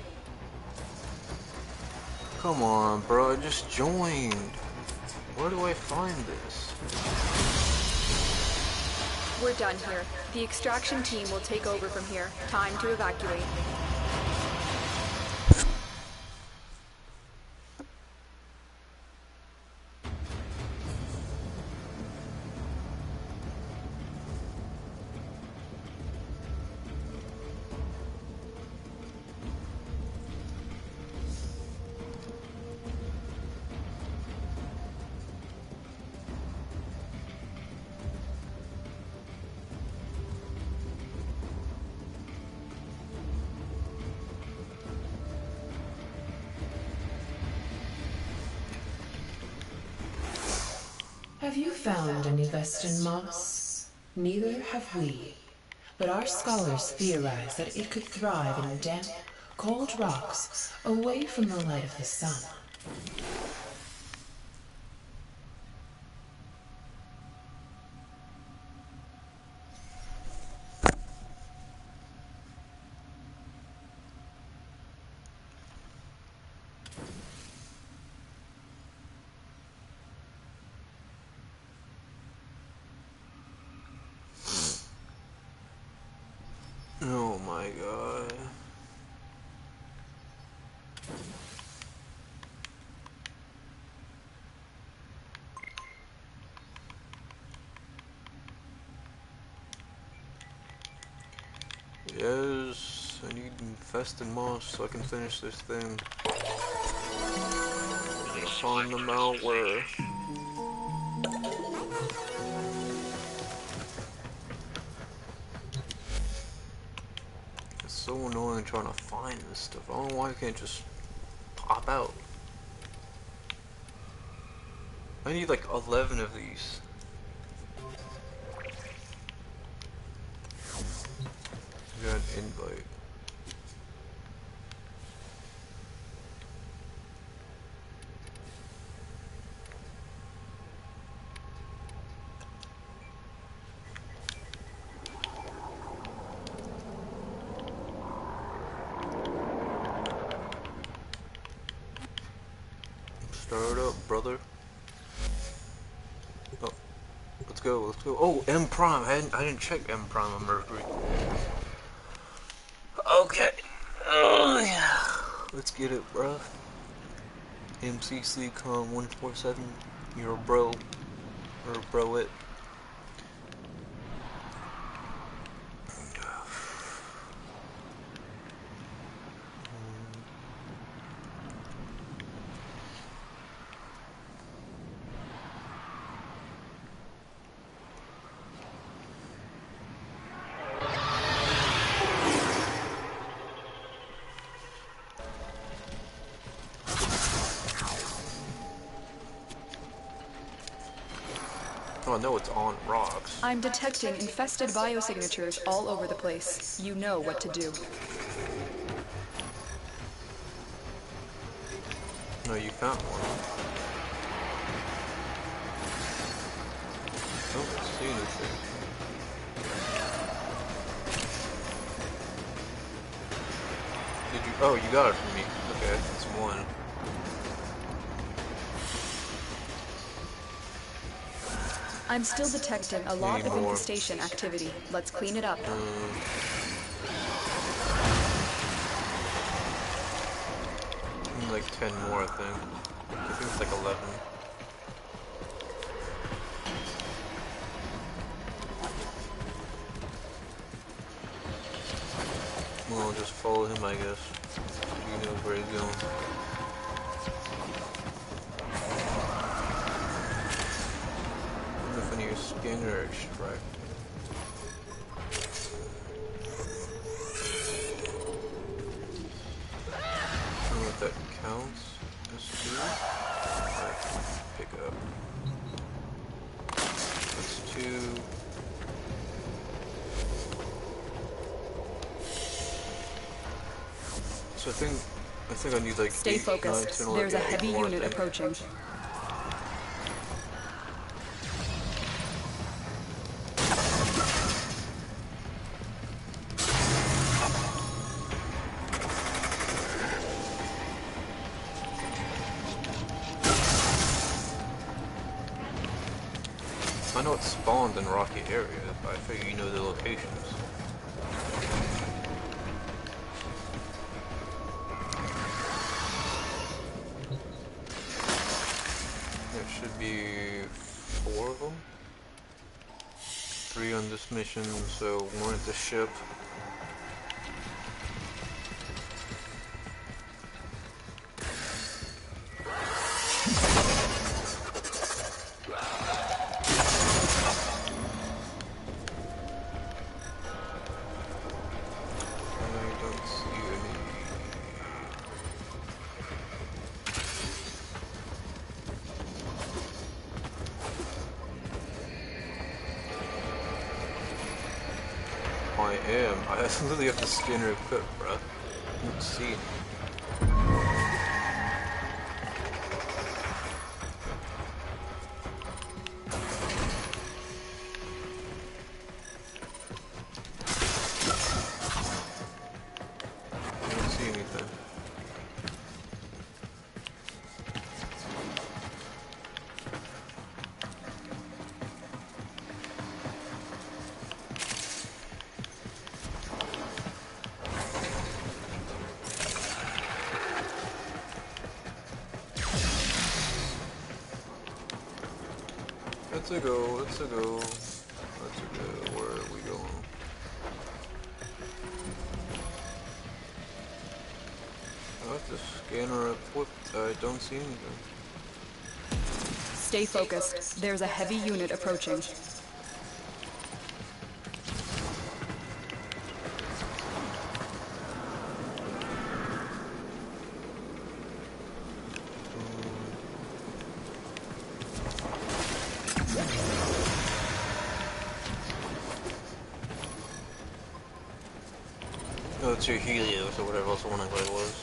Come on, bro, I just joined. Where do I find this? We're done here. The extraction team will take over from here. Time to evacuate. Have you found any Vestin moss? Neither have we. But our scholars theorize that it could thrive in damp, cold rocks away from the light of the sun. Oh my god. Yes, I need infested moss so I can finish this thing. I'm gonna find the malware. It's so annoying trying to find this stuff. I don't know why I can't just pop out. I need like 11 of these. Got an invite. Start up, brother. Oh, let's go, let's go. Oh, M Prime. I didn't check M Prime on Mercury. Okay. Oh yeah. Let's get it, bruh. MC Sleepcom 147. You're a bro. Or a bro it. Oh no, it's on rocks. I'm detecting infested biosignatures all over the place. You know what to do. No, you found one. I don't see anything. Did you? Oh, you got it from me. Okay, that's one. I'm still detecting a lot of infestation activity. Let's clean it up. Like 10 more, I think. I think it's like 11. Well, I'll just follow him, I guess. He knows where he's going. If I need a scanner extract. I don't know if that counts as 2. Right, pick up. That's 2. So I think I need like Stay 8, focused. 9, 10, There's a 8 heavy more, unit approaching. I know it's spawned in rocky areas, but I figure you know the locations. There should be 4 of them. 3 on this mission, so 1 at the ship. I don't see any. I am. I literally have the scanner equipped, bruh. I don't see it. I don't see anything. Let's a go, let's a go. Let's a go. Where are we going? I have the scanner equipped. I don't see anything. Stay focused. There's a heavy unit approaching. it's your Helios or whatever else one I thought it was.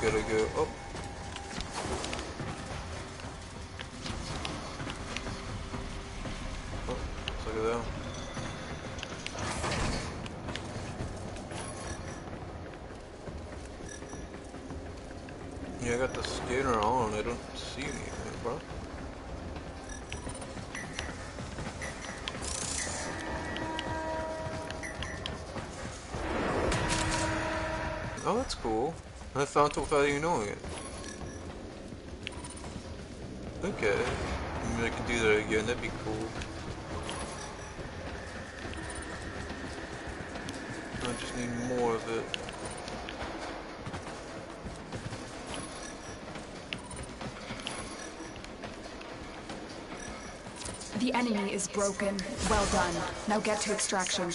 Gotta go. Oh. Oh, look at that. Yeah, I got the scanner on. I don't see anything, bro. Oh, that's cool. I found it without even knowing it. Okay. Maybe I could do that again. That'd be cool. I just need more of it. The enemy is broken. Well done. Now get to extraction.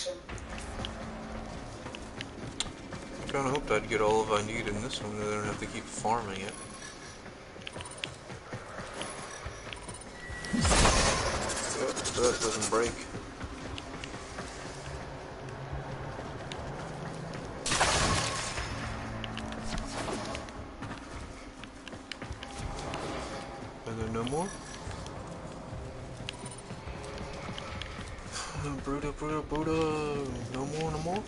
I kinda hoped I'd get all of I need in this one, and I don't have to keep farming it. Yep, so that doesn't break. And then no more? Bruta. No more?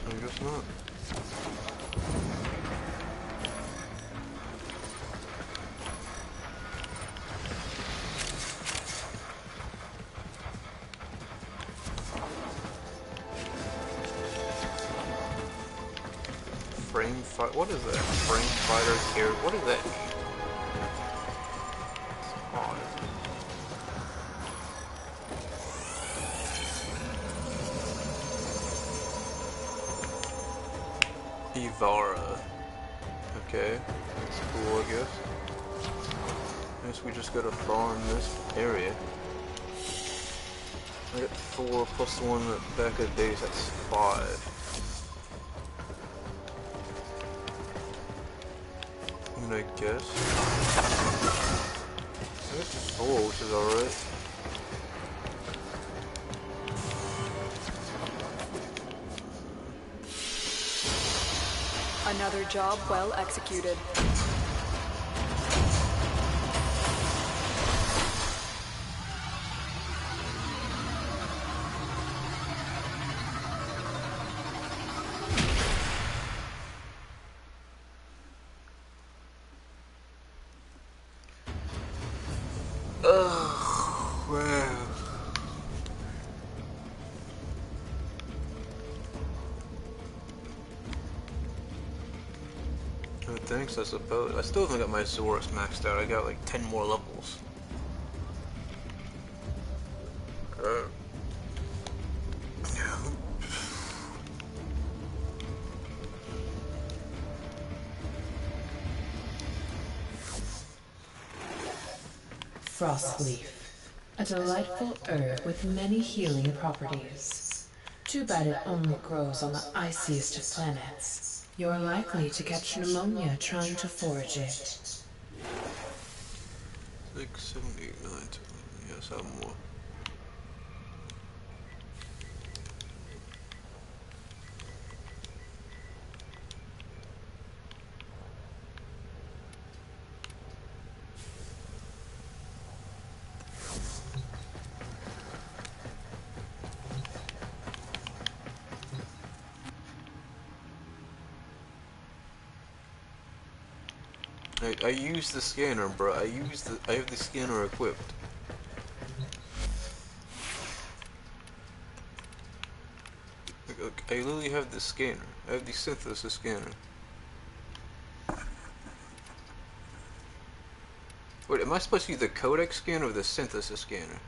I guess not. What is that? Frame fighter care? What does that mean? Ivara. Okay, that's cool, I guess. I guess we just gotta farm this area. I got 4 plus the one at the back of the base, that's 5. And I guess I got 4, which is alright. Another job well executed. Wow. Oh, thanks, I suppose. I still haven't got my Zorus maxed out. I got like 10 more levels. Frostleaf, a delightful herb with many healing properties. Too bad it only grows on the iciest of planets. You're likely to catch pneumonia trying to forage it. 6, 7, 8, 9, 10. Yes, I have more. I use the scanner, bro. I have the scanner equipped. Look, I literally have the scanner. I have the synthesis scanner. Wait, am I supposed to use the codec scanner or the synthesis scanner?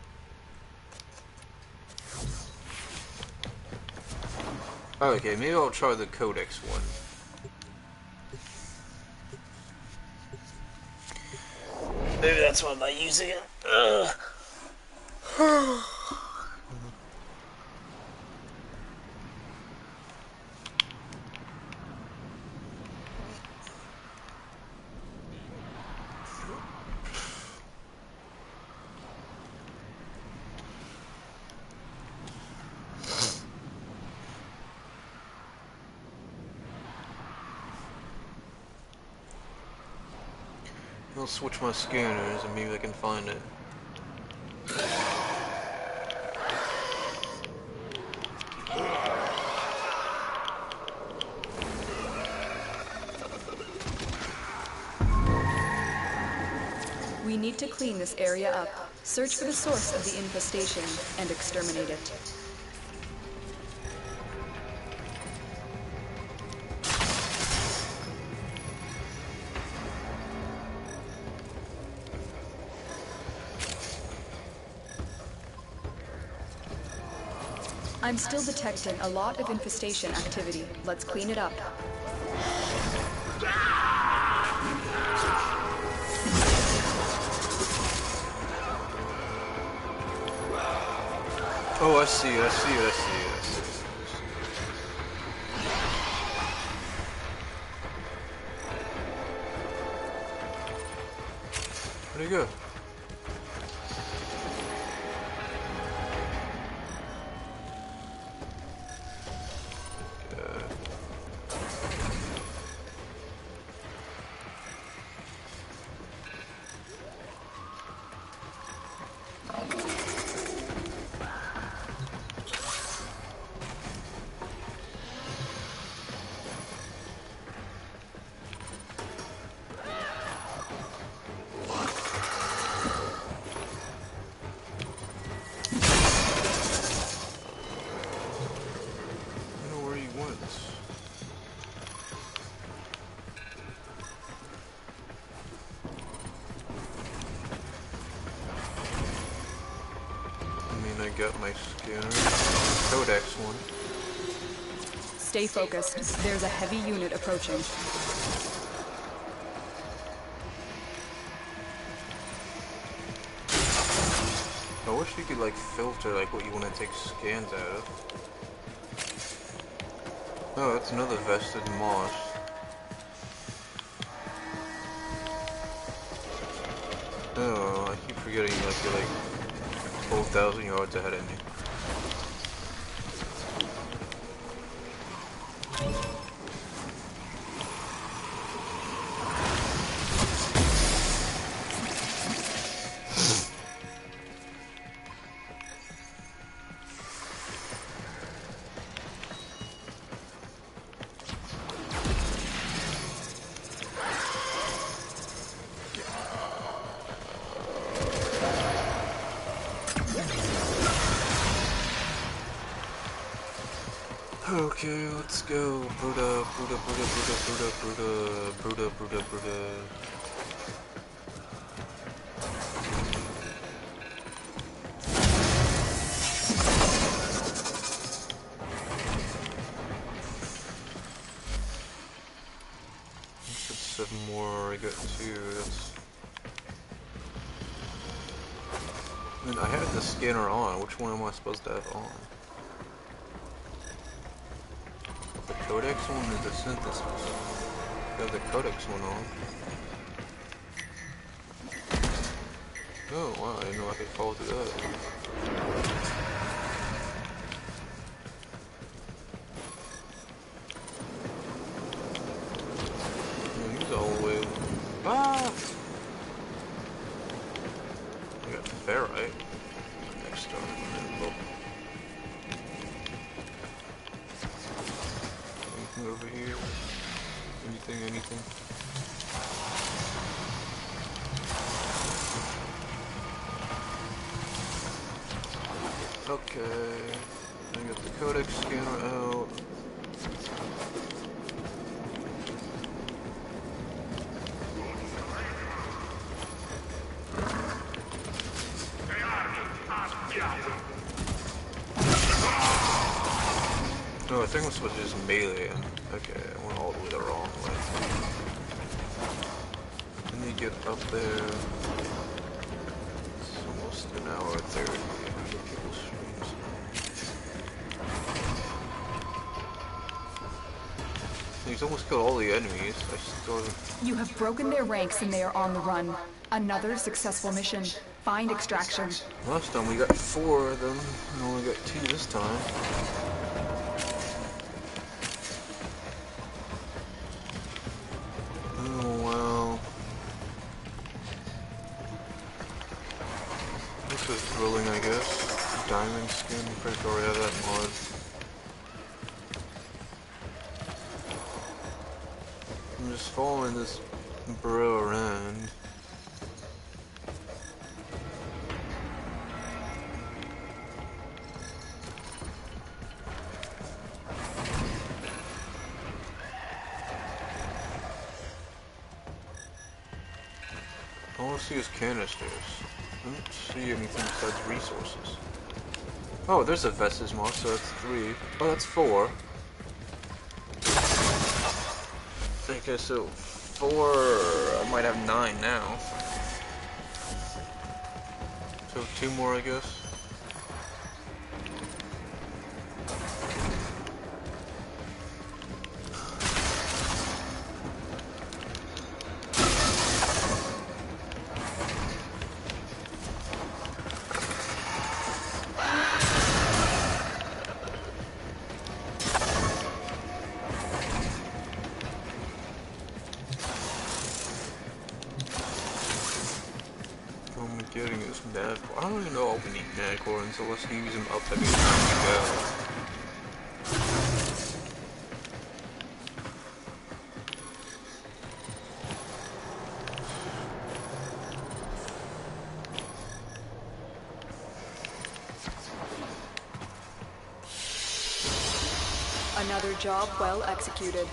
Oh, okay, maybe I'll try the codex one. Maybe that's why I'm not using it. I'll switch my scanners and maybe I can find it. We need to clean this area up, search for the source of the infestation, and exterminate it. I'm still detecting a lot of infestation activity. Let's clean it up. Oh, I see it. Where'd he go? I got my scanner. Codex one. Stay focused. There's a heavy unit approaching. I wish you could like filter like what you want to take scans out of. Oh, that's another vested moss. Oh, I keep forgetting like you're like 12,000 yards ahead of me. Okay, let's go. Bruda. That's 7 more, I got 2, that's... I mean, I had the scanner on, which one am I supposed to have on? The codex one is the synthesis. I have the codex one on. Oh wow, I didn't know I could fall through that. Yeah, he's all the way. Ah! I got ferrite. Next time. Anything over here? Anything? Okay, I got the codex scanner out. No, I think I'm supposed to just melee him. Okay, I went all the way the wrong way. Let me get up there. It's almost an hour 30. People's streams. He's almost killed all the enemies. I still... You have broken their ranks and they are on the run. Another successful mission. Find extraction. Last time we got 4 of them, and only got 2 this time. explosive drilling, I guess. Diamond skin, pretty sure we have that mod. I'm just following this bro around. All I see is canisters. I don't see anything besides resources. Oh, there's a Vestas mod, so that's 3. Oh, that's 4. Okay, so 4... I might have 9 now. So 2 more, I guess. Getting is mad. I don't even know if we need mad cores unless you use them up every time we go. Another job well executed.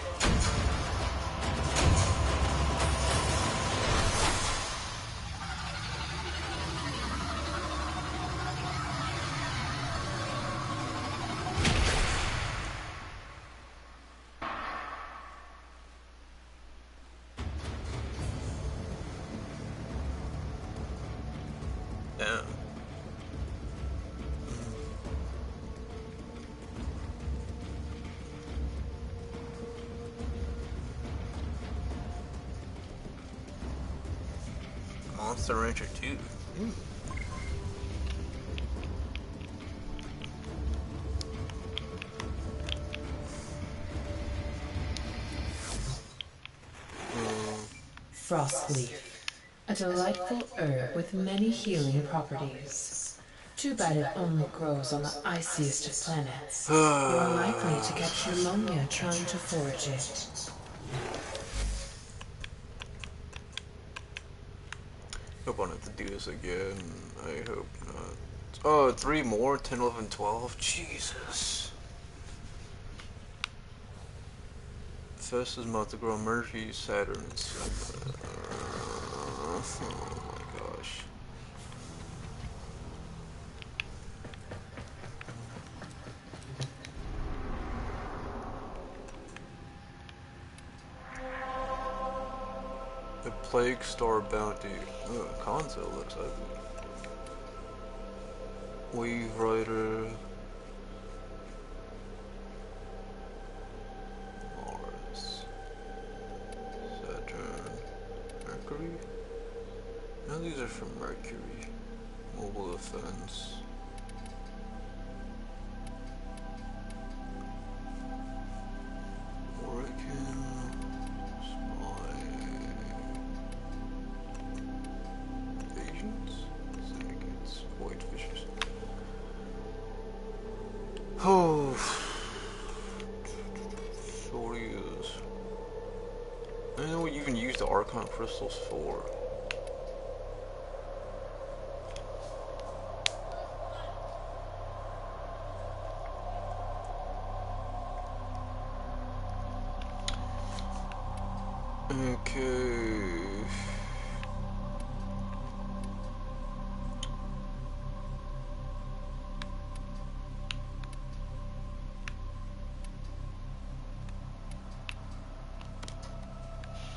Damn. Monster Rancher 2. Frostleaf, a delightful herb with many healing properties. Too bad it only grows on the iciest of planets. You're likely to catch pneumonia trying to forage it. Hope I don't have to do this again. I hope not. Oh, 3 more? 10, 11, 12? Jesus. First is about to grow Mercury, Saturn, oh my gosh. The Plague Star Bounty. Oh, console looks ugly. Wave Rider. Mars. Saturn. Mercury? No, these are from Mercury. Mobile Defense. Oregon. Oh, sorry is. I don't know what you even use the Archon crystals for. Okay.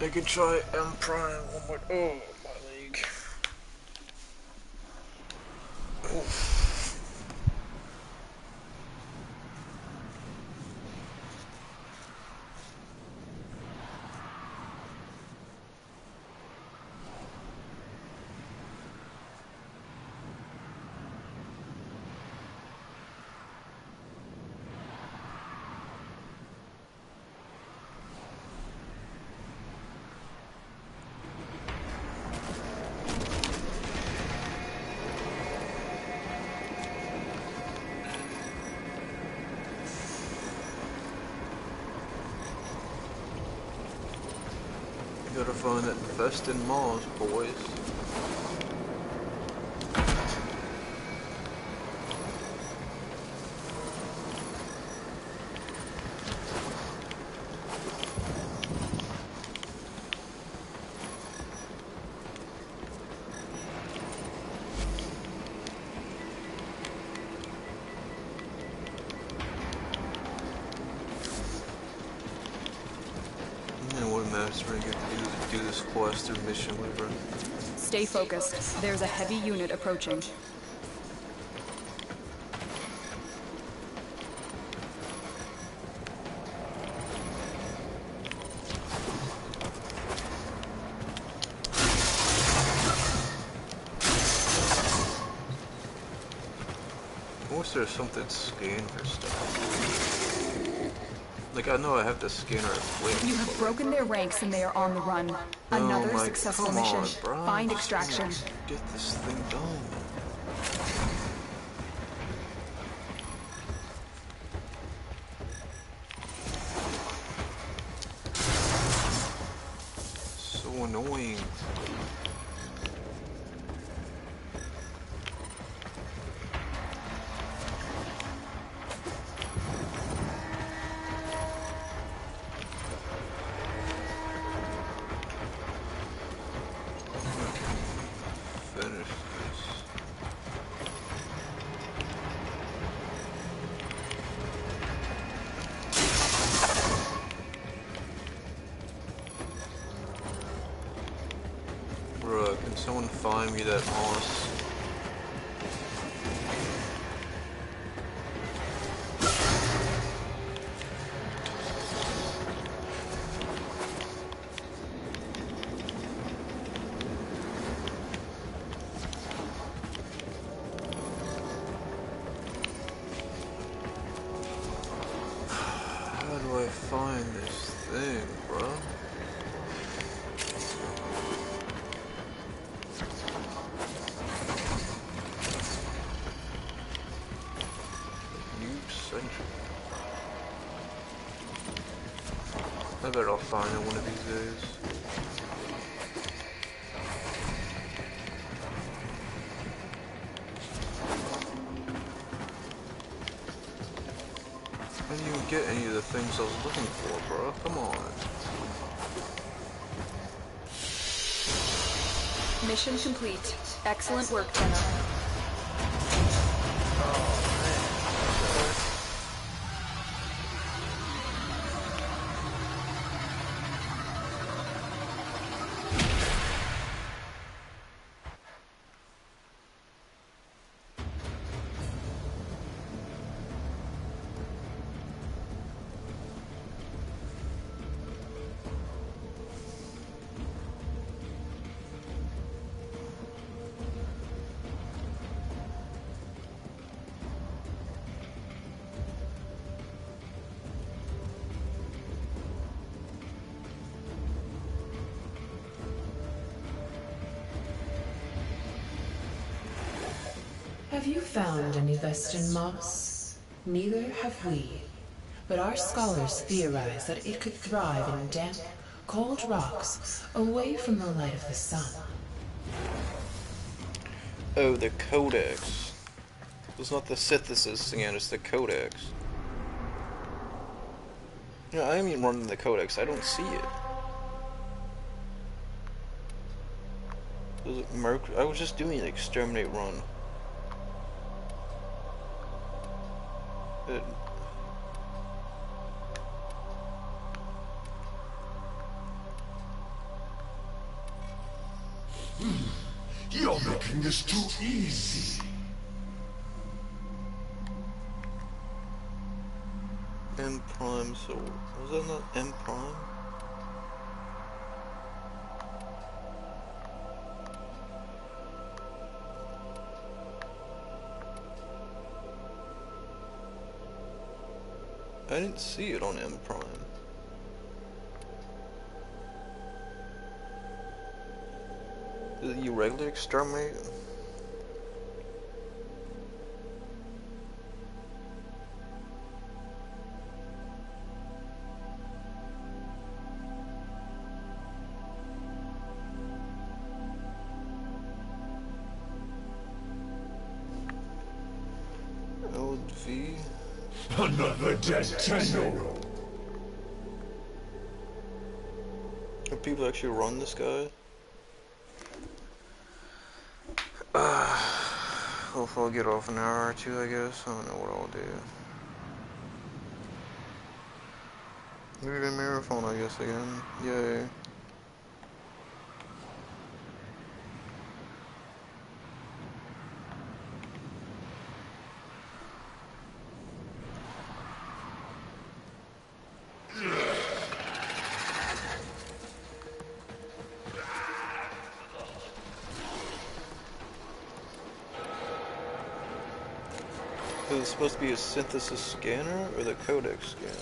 I could try M Prime one more. Oh, my leg. Oof. find that vest in Mars, boys. We're gonna do this quest or mission, whatever. Stay focused. There's a heavy unit approaching. I wish there's something scan for stuff. Like, I know I have to scan our flames. You have broken their ranks and they are on the run. Another successful mission. Find extraction. Get this thing done. So annoying. Can someone find me that moss? How do I find this thing, bro? I bet I'll find it one of these days. I didn't even get any of the things I was looking for, bro. Come on. Mission complete. Excellent work, Tenno. Have you found any Vestin moss? Neither have we. But our scholars theorize that it could thrive in damp, cold rocks away from the light of the sun. Oh, the codex. It's not the synthesis again, it's the codex. Yeah, I am even running the codex, I don't see it. Was it Mercury? I was just doing an exterminate run. You're making this too easy. M prime, so was that not M prime? I didn't see it on M prime. Is it you regular exterminate? LV. Another dead Tenno. Do people actually run this guy? Hopefully I'll get off an hour or two, I guess. I don't know what I'll do. Maybe a marathon, I guess, again. Yay. Is it supposed to be a synthesis scanner or the codec scanner?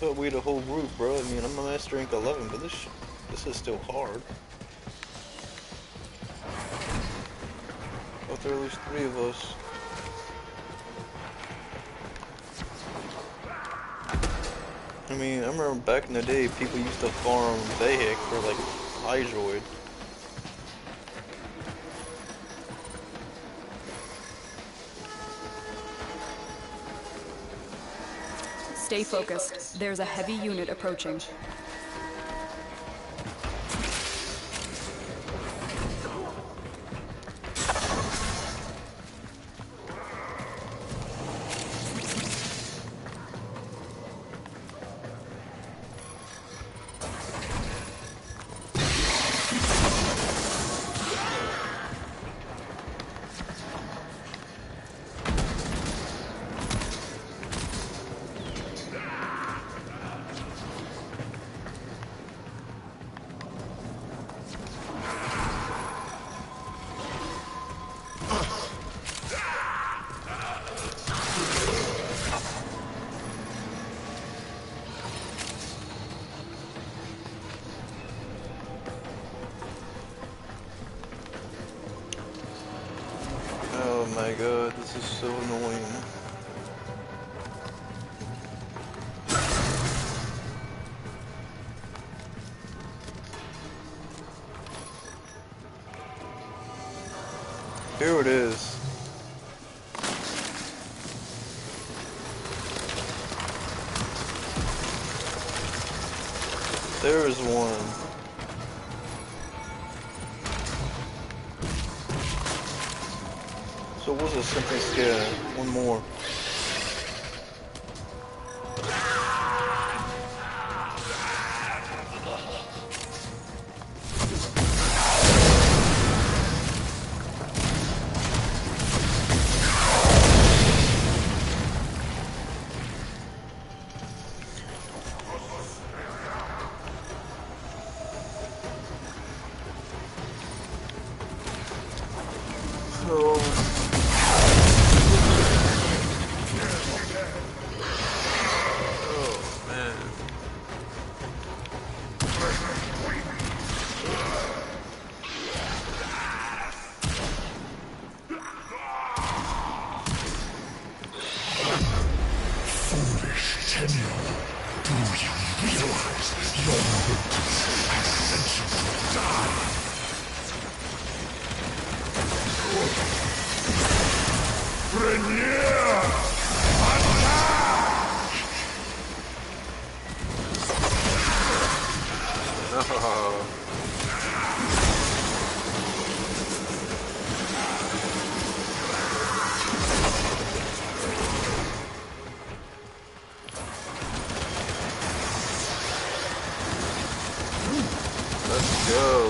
But we had a whole group, bro. I mean, I'm a master rank 11, but this is still hard. But there are at least 3 of us. I mean, I remember back in the day, people used to farm Vahik for like Hydroid. Stay focused. There's a heavy unit approaching. Oh my god, this is so annoying. Here it is. There is one. So what was a simple scare? One more.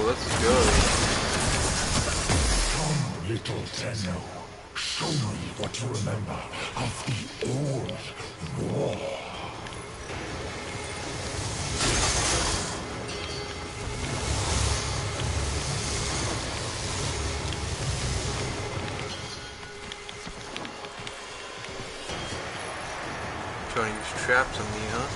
Let's go. Come, little Tenno. Show me what you remember of the old war. Trying to use traps on me, huh?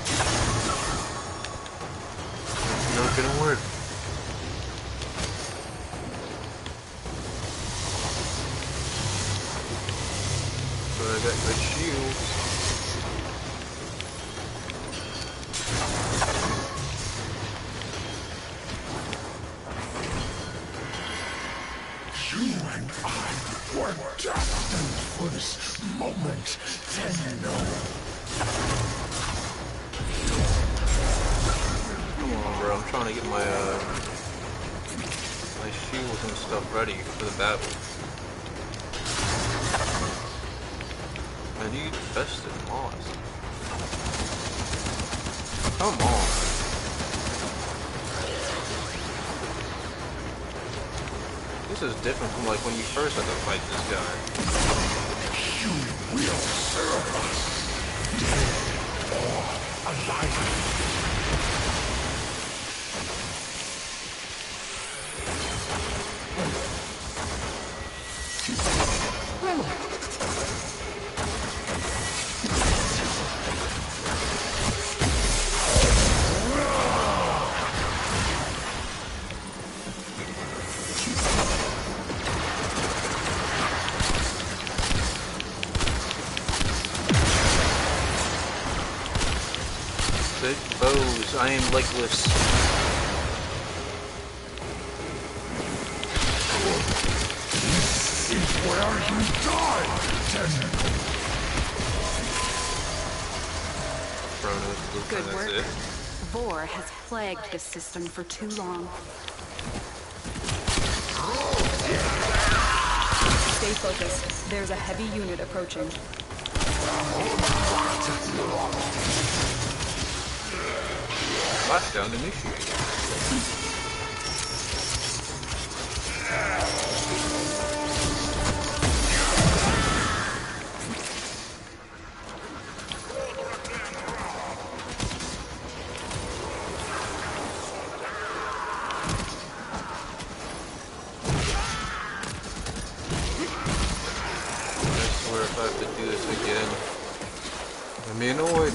are destined for this moment, Tenno. Come on, bro. I'm trying to get my my shields and stuff ready for the battle. I need bested moss. Come on. This is different from like when you first had to fight this guy. You will serve us, dead or alive. Big bows, I am legless. This is where you die, Tenno. Good That's work. it. Vor has plagued this system for too long. Stay focused. There's a heavy unit approaching. Lockdown initiated. I swear if I have to do this again, I'm being annoyed.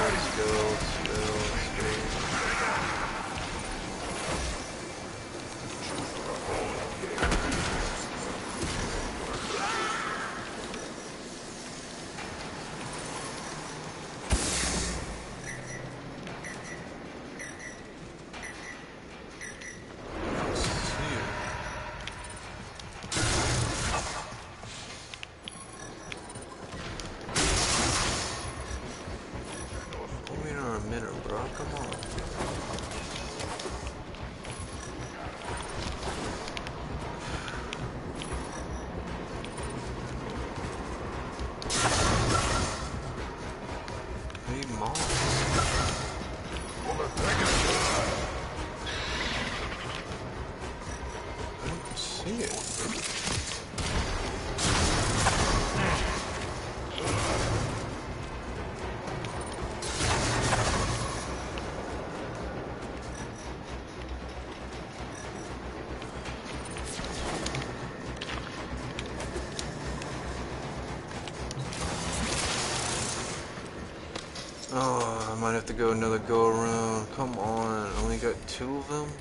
Let's go. Wait on a minute, bro. Come on. Hey, Mom. I don't see it. Oh, I might have to go another go around. Come on, I only got 2 of them?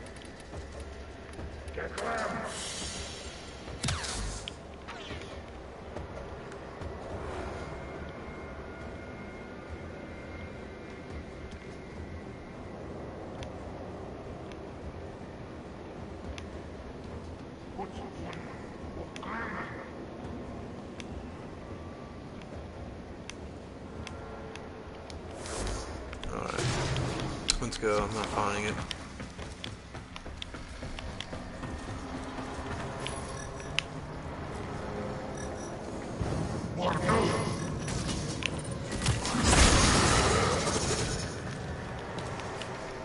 Alright. Let's go, I'm not finding it.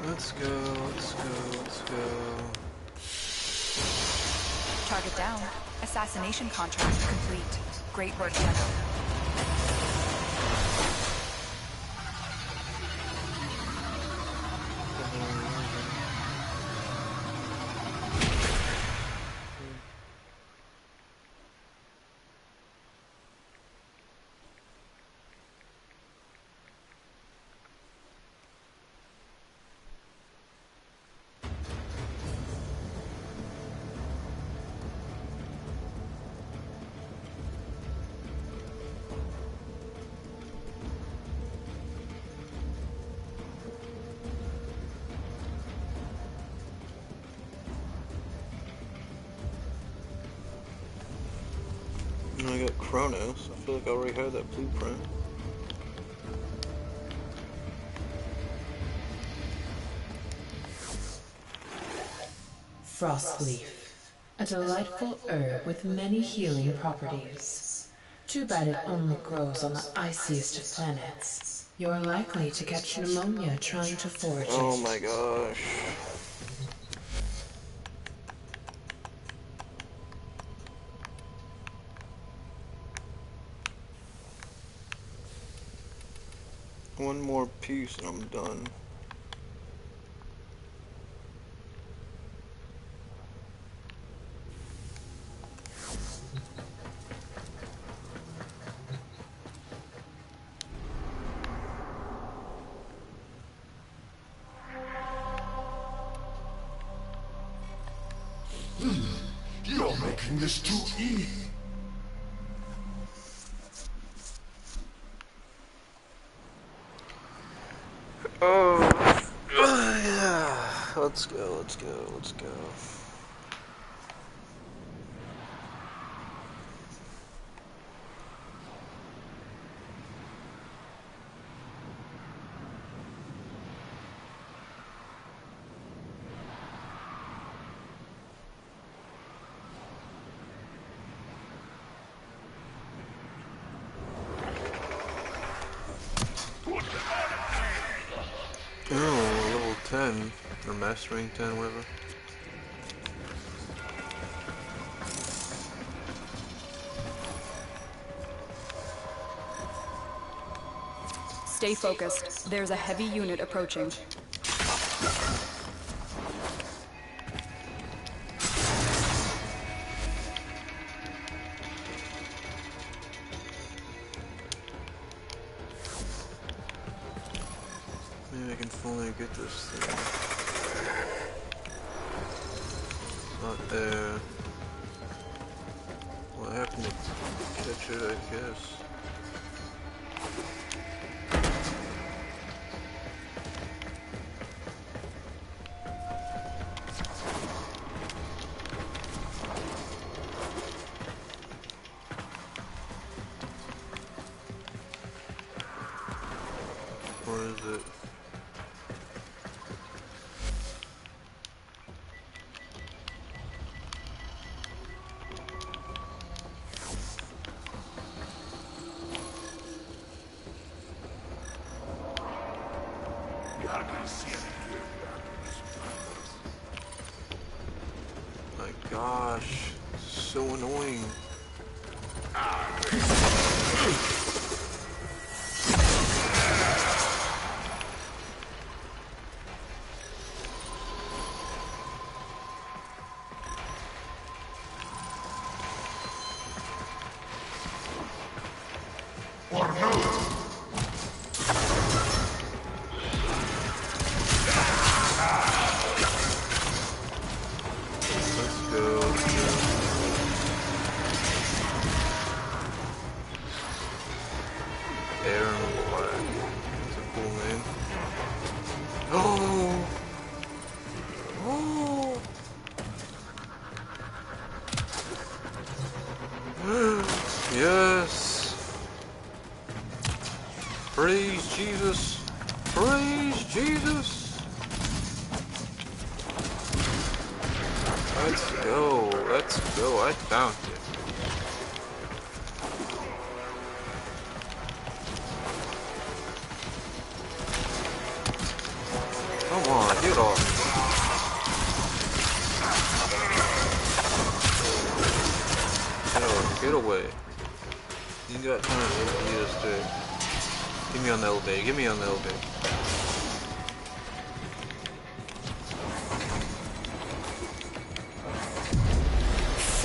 Let's go, let's go, let's go. Target down. Assassination contract complete. Great work, General. at Kronos. I feel like I already had that blueprint. Frostleaf. A delightful herb with many healing properties. Too bad it only grows on the iciest of planets. You're likely to catch pneumonia trying to forage it. Oh my gosh. One more piece and I'm done. You're making this too easy. Oh, yeah. Let's go, let's go, let's go. Oh, level 10, or mastering 10, whatever. Stay focused. There's a heavy unit approaching. Maybe I can finally get this thing. Not there. What happened to catch it, I guess. Where is it? My gosh, so annoying. Yes! Praise Jesus! Praise Jesus! Let's go, let's go, I found it. Come on, get off. Get away. You got time to do this too. Get me on the elevator, get me on the elevator.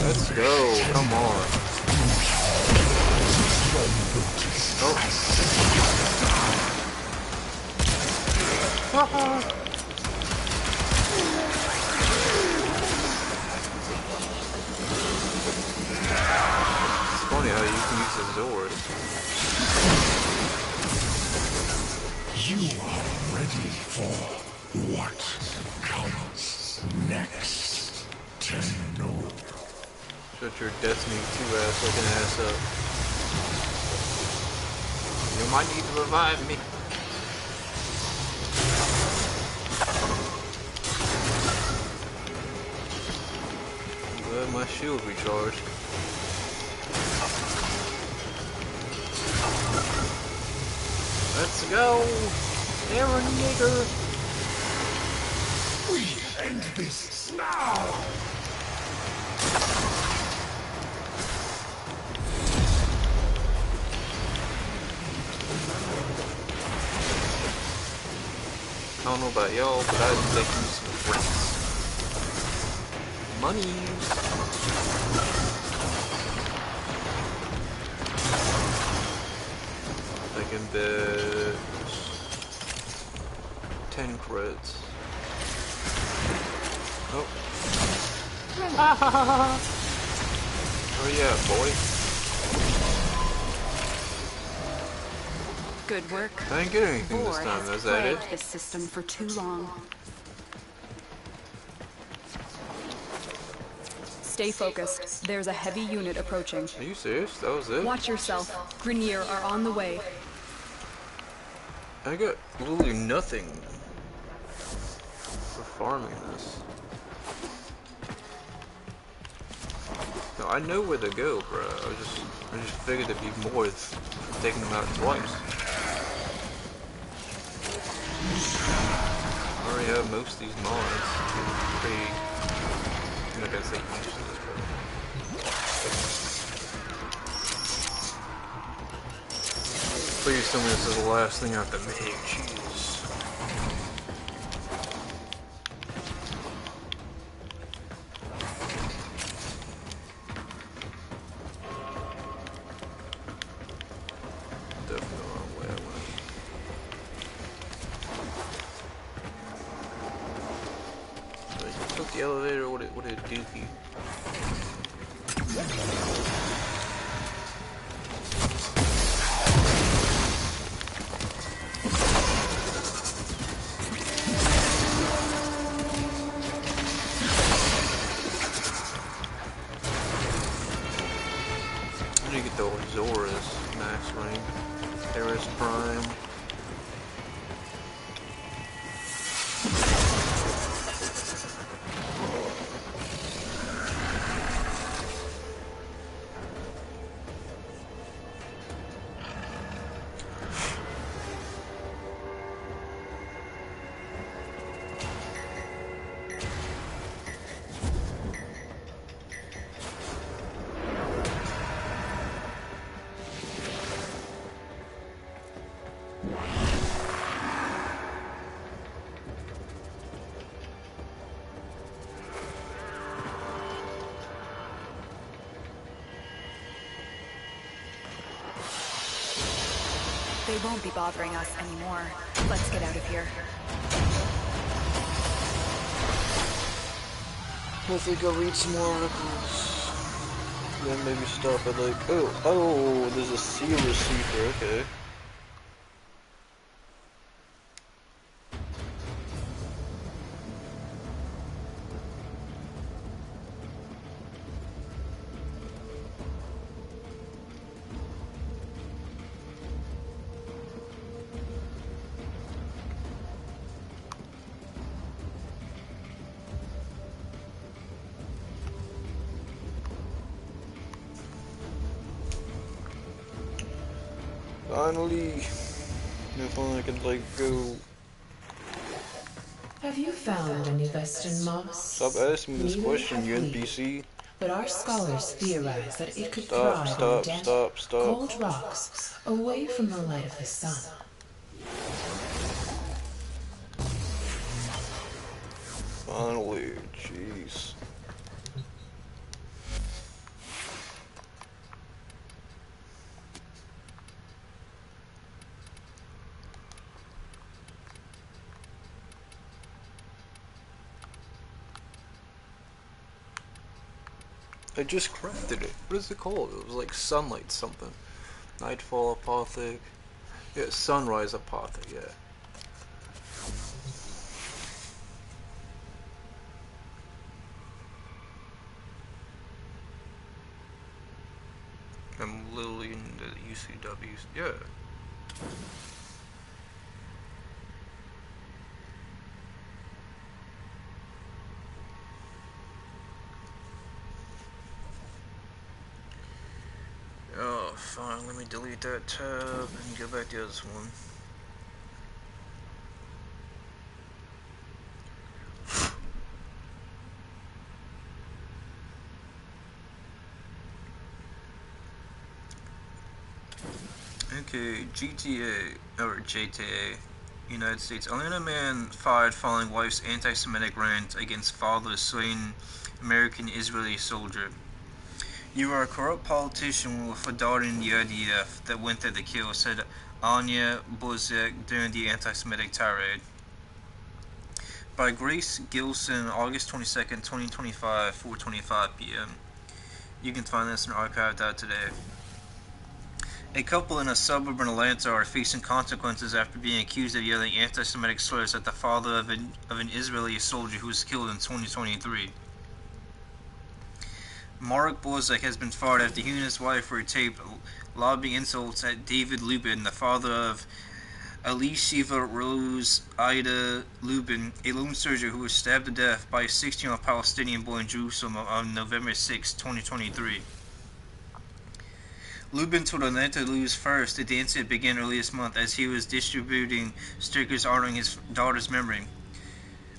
Let's go, come on. Oh. Haha. Funny how you can use the doors. You are ready for what comes next, Tenno. Shut your Destiny 2 ass looking ass up. You might need to revive me. Let my shield recharge. Let's go! Aaron nigger! We end this now! I don't know about y'all, but I'd take you some flicks. Monies! I can bet 10 creds. Oh. Oh yeah, boy. Good work. I didn't get anything this Boar time, has is that it? plagued this system for too long. Stay focused. There's a heavy unit approaching. Are you serious? That was it? Watch yourself. Grenier are on the way. I got literally nothing for farming this. No, I know where to go, bro. I just figured there'd be more for taking them out twice. I already have most of these mods. Pretty, I'm not gonna say useless, but please tell me this is the last thing I have to make. Jeez. Definitely the wrong way I went. Wait, you took the elevator, what did it do to you? I need to get the Zora's max rank. Eris Prime. They won't be bothering us anymore. Let's get out of here. I think I'll read some more articles. Then maybe stop at like, oh, there's a seal receiver, okay. Finally, if I could like go. Have you found any Western moss? Stop asking me this Neither question, have you we. NPC. But our scholars theorize that it could Stop, thrive stop, on damp, stop, stop. cold rocks away from the light of the sun. Finally, jeez. I just crafted it. What is it called? It was like sunlight something. Nightfall apothic. Yeah, sunrise apothic, yeah. I'm literally in the UCWs. Yeah. Oh, fine. Let me delete that tab and go back to this one. Okay, GTA, or JTA, United States. Atlanta man fired following wife's anti-Semitic rant against father slain American Israeli soldier. You are a corrupt politician with a daughter in the IDF that went there to kill, said Anya Bozek during the anti-Semitic tirade. By Grace Gilson, August 22nd, 2025, 4:25 p.m. You can find this in archive.today. A couple in a suburb in Atlanta are facing consequences after being accused of yelling anti-Semitic slurs at the father of an Israeli soldier who was killed in 2023. Mark Bozek has been fired after he and his wife were taped lobbing insults at David Lubin, the father of Elisheva Rose Ida Lubin, a lone soldier who was stabbed to death by a 16-year-old Palestinian boy in Jerusalem on November 6, 2023. Lubin told Atlanta News First that the incident began early this month as he was distributing stickers honoring his daughter's memory.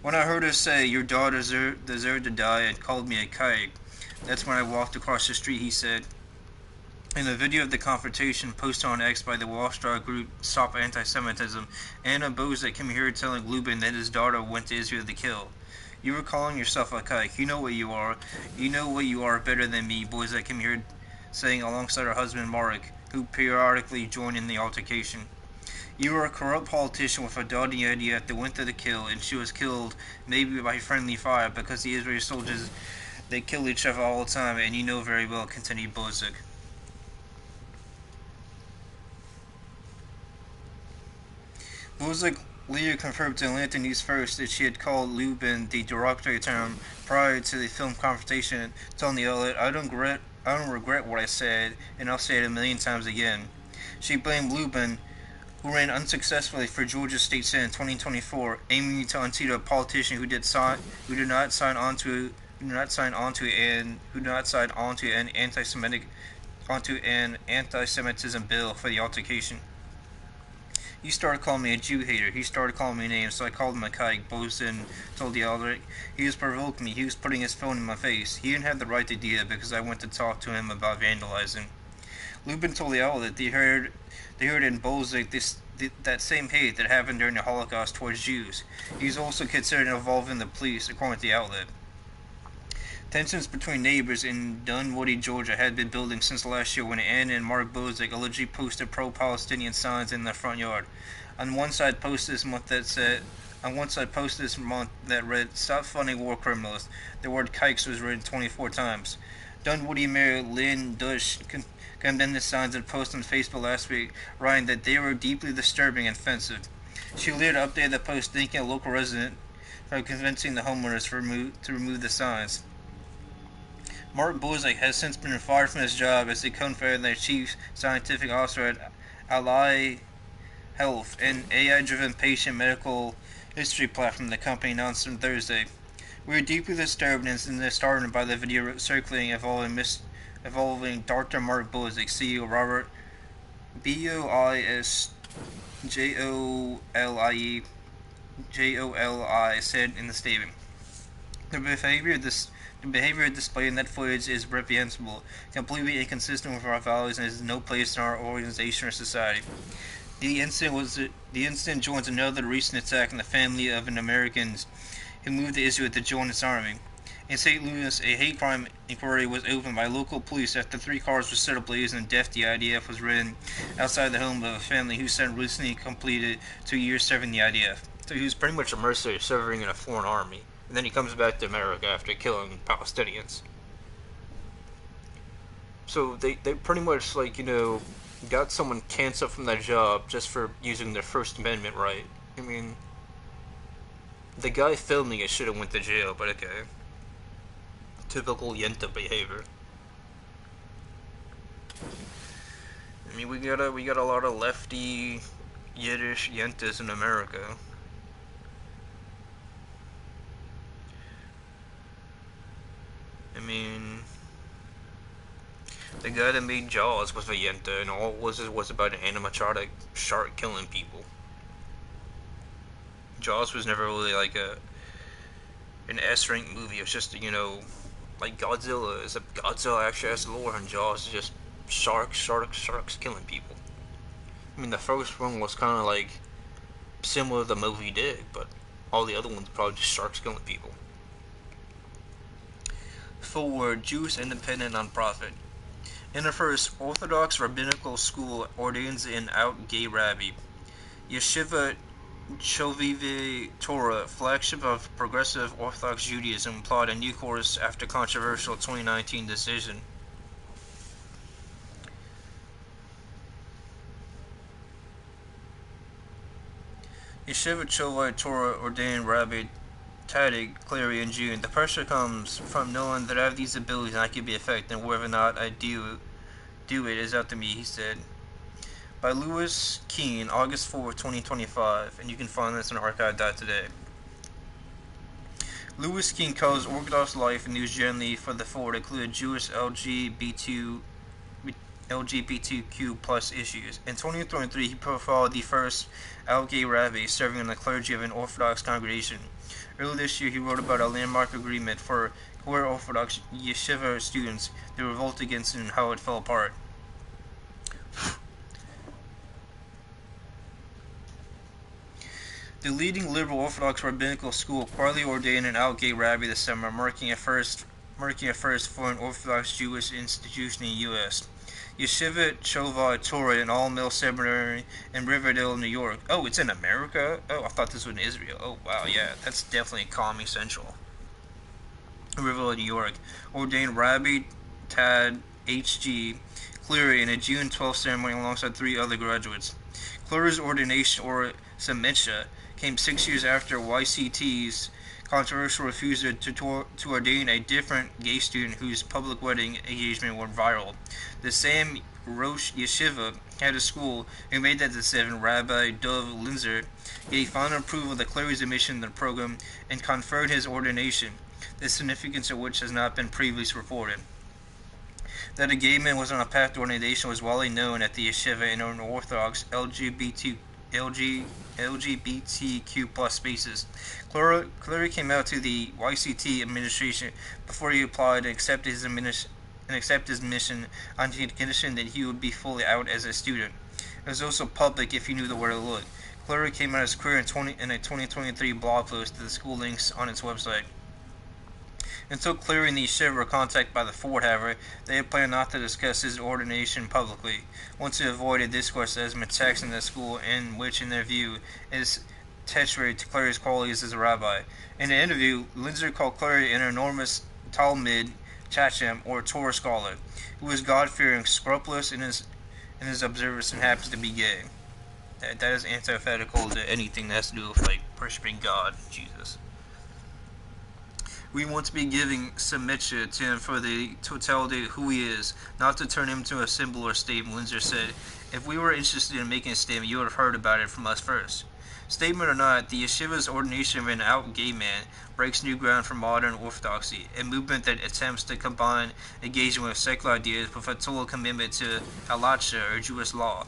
When I heard her say, "Your daughter deserved to die," and called me a kike, that's when I walked across the street, he said. In a video of the confrontation posted on X by the Wall Street group Stop Anti-Semitism, Anna Bozek came here telling Lubin that his daughter went to Israel to kill. You were calling yourself a kike. You know what you are. You know what you are better than me, Bozek came here saying alongside her husband Marek, who periodically joined in the altercation. You are a corrupt politician with a daughter in the IDF that went there to kill, and she was killed maybe by friendly fire because the Israeli soldiers, they kill each other all the time, and you know very well, continued Bozek. Bozek later confirmed to Atlanta News First that she had called Lubin the derogatory term prior to the film confrontation, telling the outlet, I don't regret what I said, and I'll say it 1,000,000 times again. She blamed Lubin, who ran unsuccessfully for Georgia State Senate in 2024, aiming to unseat a politician who did not sign on to an anti-Semitism bill for the altercation. He started calling me a Jew hater. He started calling me names, so I called him a kike, Boson told the outlet. He was provoking me. He was putting his phone in my face. He didn't have the right to do that because I went to talk to him about vandalizing. Lubin told the outlet they heard in Bozek that same hate that happened during the Holocaust towards Jews. He's also considered involving the police, according to the outlet. Tensions between neighbors in Dunwoody, Georgia had been building since last year when Anna and Mark Bozek allegedly posted pro-Palestinian signs in their front yard. On one side posted this month that read, "Stop funding war criminals." The word kikes was written 24 times. Dunwoody Mayor Lynn Dush condemned the signs and posted on Facebook last week, writing that they were deeply disturbing and offensive. She later updated the post thanking a local resident for convincing the homeowners to remove the signs. Mark Bozek has since been fired from his job as the co-founder chief scientific officer at Ally Health, an AI-driven patient medical history platform the company announced on Thursday. We are deeply disturbed and disheartened by the video circulating involving Dr. Mark Bozek, CEO Robert Bosjoli said in the statement. The behavior displayed in that footage is reprehensible, completely inconsistent with our values, and has no place in our organization or society. The incident joins another recent attack on the family of an American who moved to Israel to join its army. In St. Louis, a hate crime inquiry was opened by local police after 3 cars were set ablaze and death the IDF was ridden outside the home of a family whose son recently completed 2 years serving the IDF. So he was pretty much a mercenary serving in a foreign army. And then he comes back to America after killing Palestinians. So they pretty much, got someone canceled from their job just for using their First Amendment right. I mean, the guy filming it should have went to jail, but okay. Typical Yenta behavior. I mean, we got a lot of lefty Yiddish yentas in America. I mean, the guy that made Jaws was a yenta, and all it was about an animatronic shark killing people. Jaws was never really like an S-rank movie. It was just, you know, like Godzilla. Godzilla actually has lore, and Jaws is just sharks killing people. I mean, the first one was kind of like similar to Moby Dick, but all the other ones probably just sharks killing people. 4. Jewish independent nonprofit. In the first, Orthodox rabbinical school ordains an out gay rabbi. Yeshiva Chovive Torah, flagship of progressive Orthodox Judaism, applied a new course after controversial 2019 decision. Yeshiva Chovive Torah ordained Rabbi Tadig Clary in June. The pressure comes from knowing that I have these abilities and I can be effective, and whether or not I do it is up to me, he said. By Louis Keene, August 4, 2025, and you can find this on archive.today. Louis Keene covers Orthodox life and news generally for the forward, including Jewish LGBTQ plus issues. In 2023, he profiled the first out gay rabbi serving in the clergy of an Orthodox congregation. Earlier this year, he wrote about a landmark agreement for queer Orthodox yeshiva students to revolt against it and how it fell apart. The leading liberal Orthodox rabbinical school quietly ordained an out gay rabbi this summer, marking a first for an Orthodox Jewish institution in the U.S. Yeshiva Chovah Torah, an all-male seminary in Riverdale, New York. Oh, it's in America? Oh, I thought this was in Israel. Oh, wow, yeah, that's definitely Comedy Central. Riverdale, New York. Ordained Rabbi Tad H.G. Cleary in a June 12th ceremony alongside 3 other graduates. Cleary's ordination, or Semitcha, came 6 years after YCT's controversial refusal to ordain a different gay student whose public wedding engagement went viral. The same Rosh Yeshiva head of school who made that decision, Rabbi Dov Linzer, gave final approval to Clary's admission to the program and conferred his ordination, the significance of which has not been previously reported. That a gay man was on a path to ordination was widely known at the yeshiva and in Orthodox LGBTQ plus spaces. Clary came out to the YCT administration before he applied and accepted his mission on the condition that he would be fully out as a student. It was also public if he knew the where to look. Clary came out as queer in a 2023 blog post to the school links on its website. Until Cleary and the yeshiva were contacted by the Ford, however, they had planned not to discuss his ordination publicly, once to avoid a discourse that has been taxed in the school and which, in their view, is detrimental to Clary's qualities as a rabbi. In an interview, Linzer called Clary an enormous Talmud Chacham, or Torah scholar, who was God-fearing, scrupulous in his observance, and happens to be gay. That is antithetical to anything that has to do with, like, worshiping God, Jesus. We want to be giving Semitcha to him for the totality of who he is, not to turn him into a symbol or statement, Linzer said. If we were interested in making a statement, you would have heard about it from us first. Statement or not, the yeshiva's ordination of an out gay man breaks new ground for modern orthodoxy, a movement that attempts to combine engagement with secular ideas with a total commitment to halacha, or Jewish law.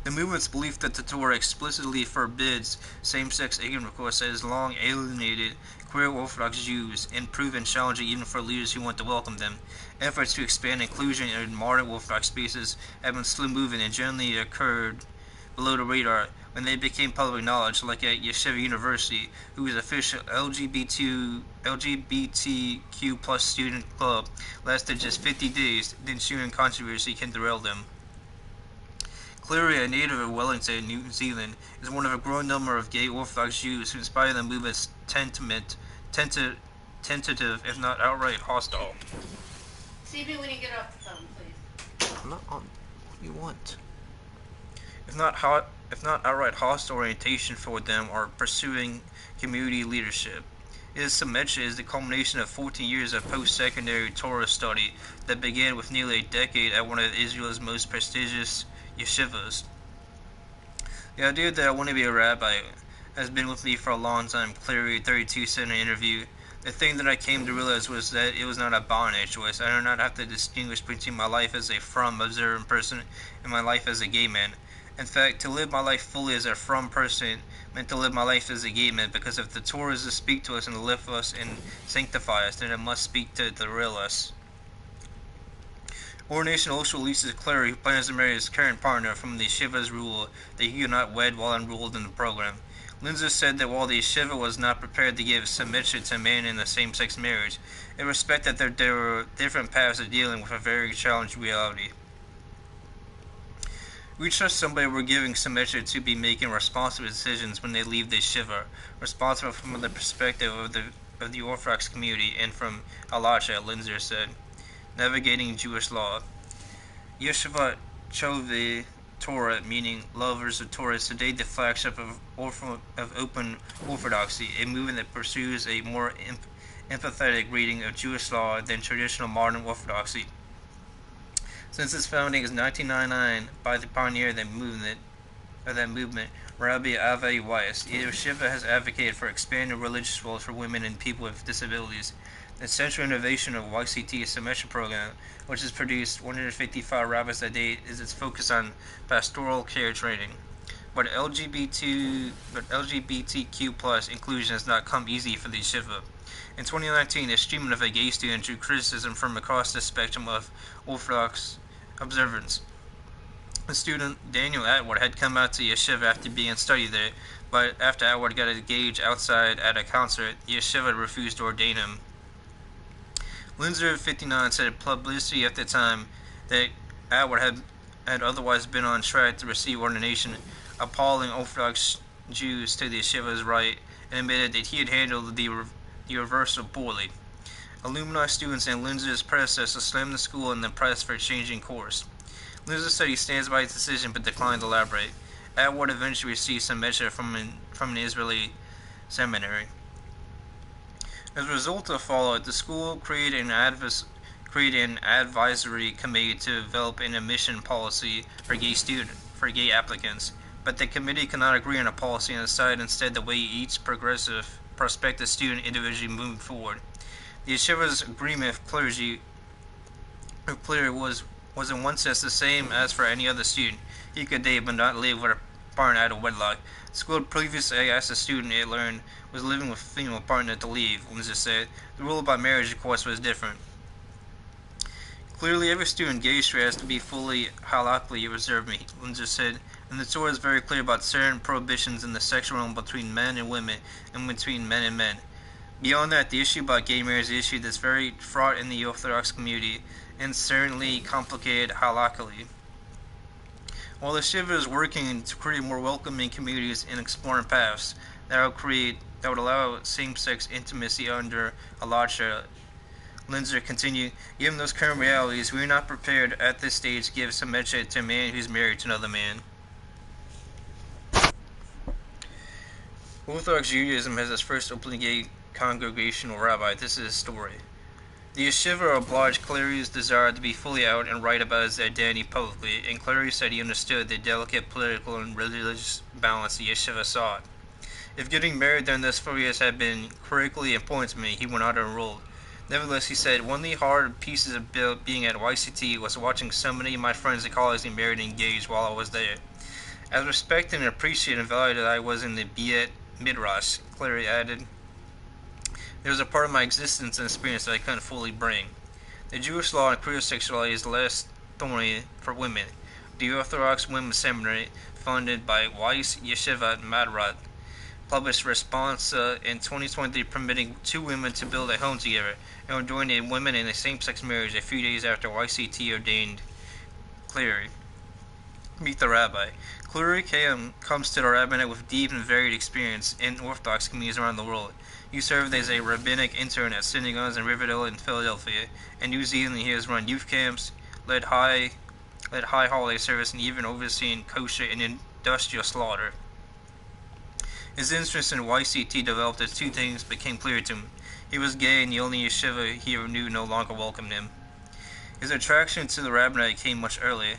The movement's belief that the Torah explicitly forbids same-sex intercourse has long alienated queer Orthodox Jews and proven challenging even for leaders who want to welcome them. Efforts to expand inclusion in modern Orthodox spaces have been slow-moving and generally occurred below the radar. When they became public knowledge, like at Yeshiva University, whose official LGBTQ plus student club lasted just 50 days, the ensuing controversy can derail them. Cleary, a native of Wellington, New Zealand, is one of a growing number of gay Orthodox Jews who inspire the movement's tentative, if not outright hostile. See me when you get off the phone, please. I'm not on. What do you want? If not outright hostile orientation for them, are pursuing community leadership. His semester is the culmination of 14 years of post-secondary Torah study that began with nearly a decade at one of Israel's most prestigious yeshivas. The idea that I want to be a rabbi has been with me for a long time, Clary 32 said in an interview. The thing that I came to realize was that it was not a binary choice. I do not have to distinguish between my life as a frum, observant person and my life as a gay man. In fact, to live my life fully as a frum person meant to live my life as a gay man, because if the Torah is to speak to us and to lift us and sanctify us, then it must speak to the real us. Ordination also releases Clary, who plans to marry his current partner, from the yeshiva's rule that he could not wed while enrolled in the program. Lindsay said that while the yeshiva was not prepared to give submission to a man in a same-sex marriage, it respected that there were different paths of dealing with a very challenging reality. We trust somebody we're giving submission to be making responsible decisions when they leave the yeshiva, responsible from the perspective of the Orthodox community and from Halacha, Lindsay said. Navigating Jewish law. Yeshivat Chove Torah, meaning lovers of Torah, is today the flagship of open orthodoxy, a movement that pursues a more empathetic reading of Jewish law than traditional modern orthodoxy. Since its founding in 1999 by the pioneer of that movement, Rabbi Avi Weiss, the yeshiva has advocated for expanded religious roles for women and people with disabilities. The central innovation of YCT's semester program, which has produced 155 rabbis a day, is its focus on pastoral care training. But LGBTQ+ inclusion has not come easy for the yeshiva. In 2019, a student of a gay student drew criticism from across the spectrum of Orthodox observance. The student, Daniel Atwood, had come out to yeshiva after being studied there, but after Atwood got engaged outside at a concert, yeshiva refused to ordain him. Lindsay 59 said publicity at the time that Atwood had otherwise been on track to receive ordination, appalling Orthodox Jews to the yeshiva's right, and admitted that he had handled the reversal poorly. Alumni, students, and Lindsay's predecessor slammed the school in the press for changing course. Lindsay said he stands by his decision but declined to elaborate. Atwood eventually received some measure from an Israeli seminary. As a result of fallout, the school created an advisory committee to develop an admission policy for gay applicants, but the committee could not agree on a policy and decided instead the way each prospective student individually moved forward. The yeshiva's agreement with clergy was in one sense the same as for any other student. He could date but not live with a partner out of wedlock. The school had previously asked a student it learned was living with a female partner to leave. Lindsay said the rule about marriage, of course, was different. Clearly, every student gay straight has to be fully halachically observed, Lindsay said, and the Torah is very clear about certain prohibitions in the sexual realm between men and women and between men and men. Beyond that, the issue about gay marriage is an issue that's very fraught in the Orthodox community and certainly complicated halachically. While the yeshiva is working to create more welcoming communities and exploring paths that would allow same-sex intimacy under halacha, Lindsay continued, given those current realities, we are not prepared at this stage to give submission to a man who's married to another man. Orthodox Judaism has its first openly gay congregational rabbi. This is his story. The yeshiva obliged Clary's desire to be fully out and write about his identity publicly, and Clary said he understood the delicate political and religious balance the yeshiva sought. If getting married during those 4 years had been critically important to me, he would not have enrolled. Nevertheless, he said, one of the hard pieces of being at YCT was watching so many of my friends and colleagues get married and engaged while I was there. As respected and appreciated and valued as I was in the Biet Midrash, Clary added, there was a part of my existence and experience that I couldn't fully bring. The Jewish law on queer sexuality is less thorny for women. The Orthodox Women's Seminary, funded by Weiss Yeshivat Madrat, published a response in 2023 permitting 2 women to build a home together and ordaining women in a same-sex marriage a few days after YCT ordained Clary. Meet the rabbi. Clary comes to the rabbinate with deep and varied experience in Orthodox communities around the world. He served as a rabbinic intern at synagogues in Riverdale and Philadelphia. In New Zealand, he has run youth camps, led high holiday service, and even overseen kosher and industrial slaughter. His interest in YCT developed as two things became clear to him. He was gay, and the only yeshiva he ever knew no longer welcomed him. His attraction to the rabbinate came much earlier.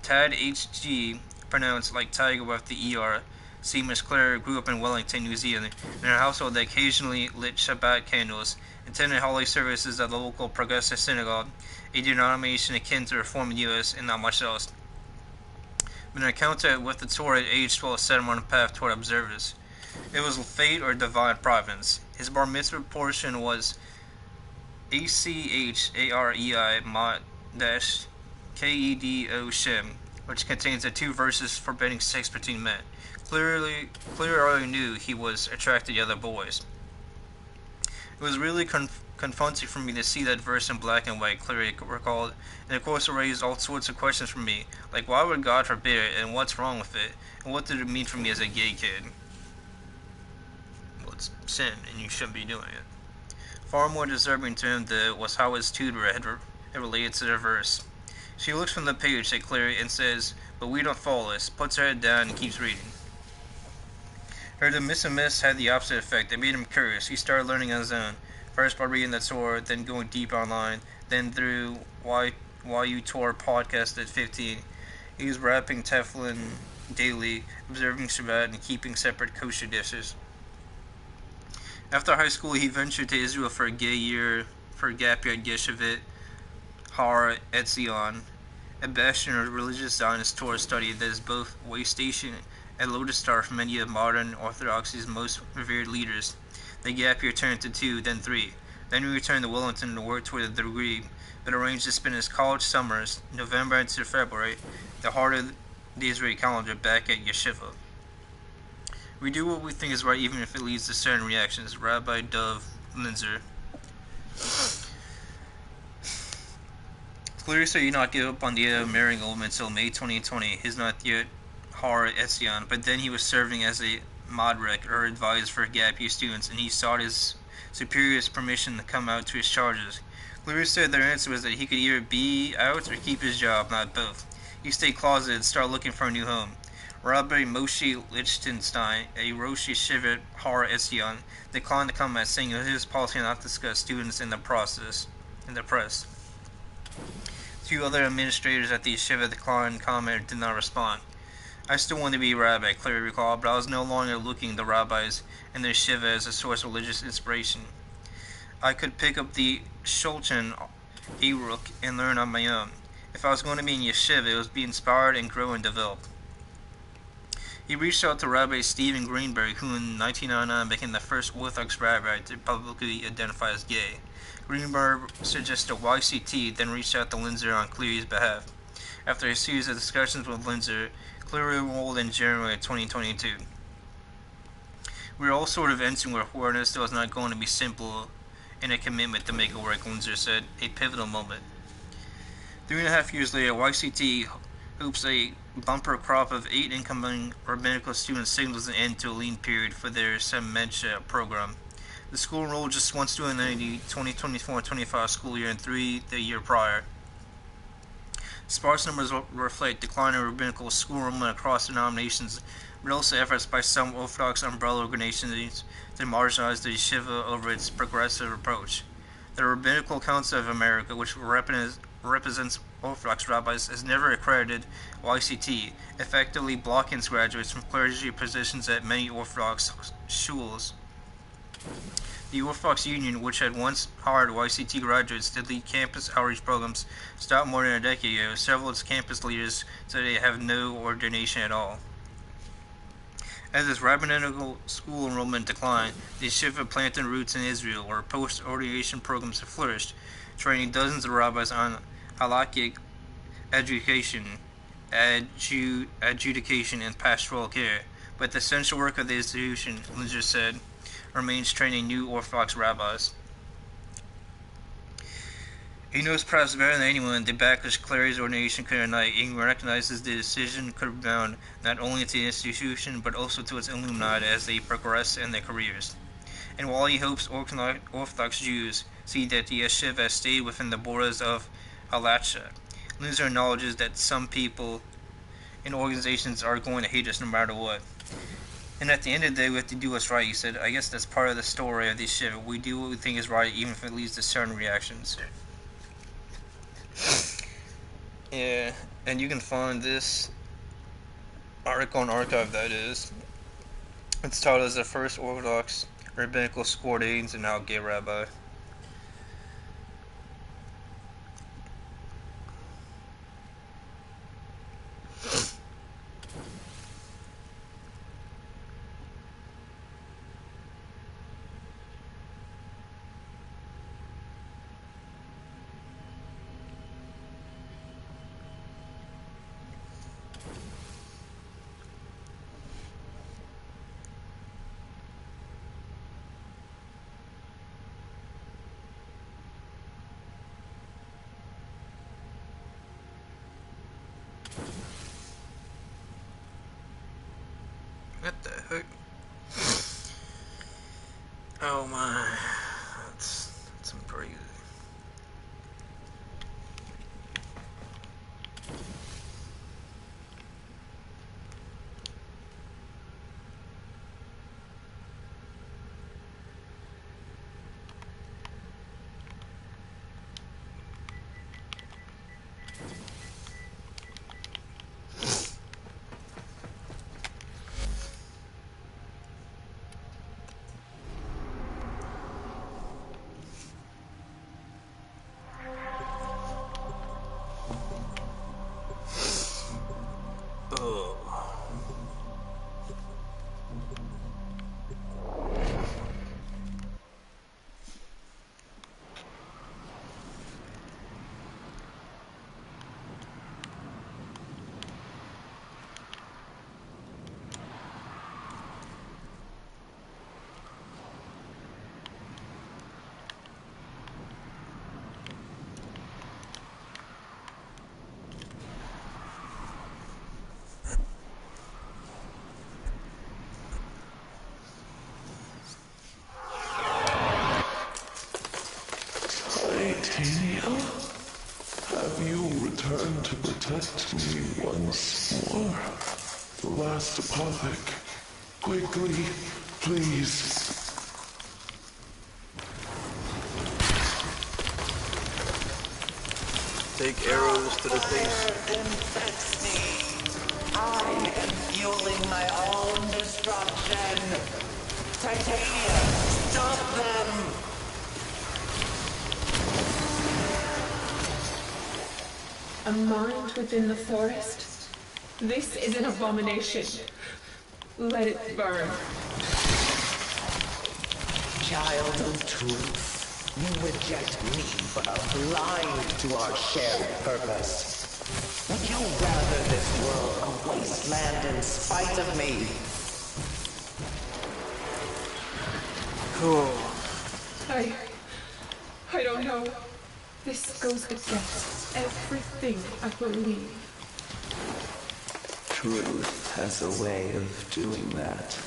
Tad H.G., pronounced like Tiger with the ER, Seamus Clare grew up in Wellington, New Zealand, in a household that occasionally lit Shabbat candles, attended holy services at the local Progressive Synagogue, a denomination akin to Reform in the U.S., and not much else. But an encounter with the Torah at age 12 set him on a path toward observance. It was fate or divine providence. His bar mitzvah portion was ACHAREI Mod-KEDO Shem, which contains the two verses forbidding sex between men. Clearly already knew he was attracted to other boys. It was really confronting for me to see that verse in black and white, Cleary recalled, and of course it raised all sorts of questions for me, like why would God forbid it, and what's wrong with it, and what did it mean for me as a gay kid? Well, it's sin, and you shouldn't be doing it. Far more disturbing to him, though, was how his tutor had related to the verse. She looks from the page at Cleary and says, "But we don't follow this," puts her head down and keeps reading. Her dismiss had the opposite effect. It made him curious. He started learning on his own, first by reading the Torah, then going deep online, then through YU Torah podcast at 15. He was wrapping tefillin daily, observing Shabbat, and keeping separate kosher dishes. After high school, he ventured to Israel for a gap year at Yeshivat Har Etzion, a bastion of religious Zionist Torah study that is both way station and lodestar for many of modern Orthodoxy's most revered leaders. The gap year turned to 2, then 3. Then he returned to Wellington to work toward a degree, but arranged to spend his college summers, November into February, the heart of the Israeli calendar, back at Yeshiva. We do what we think is right, even if it leads to certain reactions. Rabbi Dov Linzer. Clearly, so you not give up on the idea of marrying a woman until May 2020. He's not yet Har Etzion, but then he was serving as a Modrek, or advisor for gap year students, and he sought his superior's permission to come out to his charges. Cleary said their answer was that he could either be out or keep his job, not both. He stayed closeted and started looking for a new home. Rabbi Moshe Lichtenstein, a Rosh Yeshivat Har Etzion, declined to comment, saying it was his policy not to discuss students in the press. Two other administrators at the yeshiva declined comment or did not respond. I still wanted to be a rabbi, Cleary recalled, but I was no longer looking at the rabbis and the yeshiva as a source of religious inspiration. I could pick up the Shulchan Aruch and learn on my own. If I was going to be in yeshiva, it was be inspired and grow and develop. He reached out to Rabbi Stephen Greenberg, who in 1999 became the first Orthodox rabbi to publicly identify as gay. Greenberg suggested YCT, then reached out to Linzer on Cleary's behalf. After a series of discussions with Linzer, Cleary enrolled in January 2022. We were all sort of entering where awareness was not going to be simple in a commitment to make it work, Linzer said, a pivotal moment. 3.5 years later, YCT hopes a bumper crop of 8 incoming rabbinical students signals an end to a lean period for their Semencha program. The school enrolled just one student in the 2024-25 school year and 3 the year prior. Sparse numbers reflect decline in rabbinical school enrollment across denominations, but also efforts by some Orthodox umbrella organizations to marginalize the yeshiva over its progressive approach. The Rabbinical Council of America, which represents Orthodox rabbis, has never accredited YCT, effectively blocking its graduates from clergy positions at many Orthodox shuls. The Orthodox Union, which had once hired YCT graduates to lead campus outreach programs, stopped more than a decade ago. Several of its campus leaders today have no ordination at all. As its rabbinical school enrollment declined, the yeshiva planted roots in Israel, where post-ordination programs have flourished, training dozens of rabbis on halakhic education, adjudication, and pastoral care. But the essential work of the institution, Linzer said, remains training new Orthodox rabbis. He knows perhaps better than anyone the backlash Clary's ordination could ignite, and recognizes the decision could rebound not only to the institution but also to its alumni as they progress in their careers. And while he hopes Orthodox Jews see that the yeshiva has stayed within the borders of Halacha, Linzer acknowledges that some people and organizations are going to hate us no matter what. And at the end of the day, we have to do what's right. He said, I guess that's part of the story of this shit. We do what we think is right, even if it leads to certain reactions. Yeah, and you can find this article on Archive, that is. It's titled as the first Orthodox rabbinical scored aides and now gay rabbi. What the heck? Oh my, that's some crazy. Titania, have you returned to protect me once more? The last apothec. Quickly, please. Take arrows to the face. Infects me. I am fueling my own destruction. Titania, stop them! A mind within the forest? This is an abomination. Let it burn. Child of truth, you reject me but are blind to our shared purpose. Would you rather this world a wasteland in spite of me? Cool. I don't know. This goes against everything I believe. Truth has a way of doing that.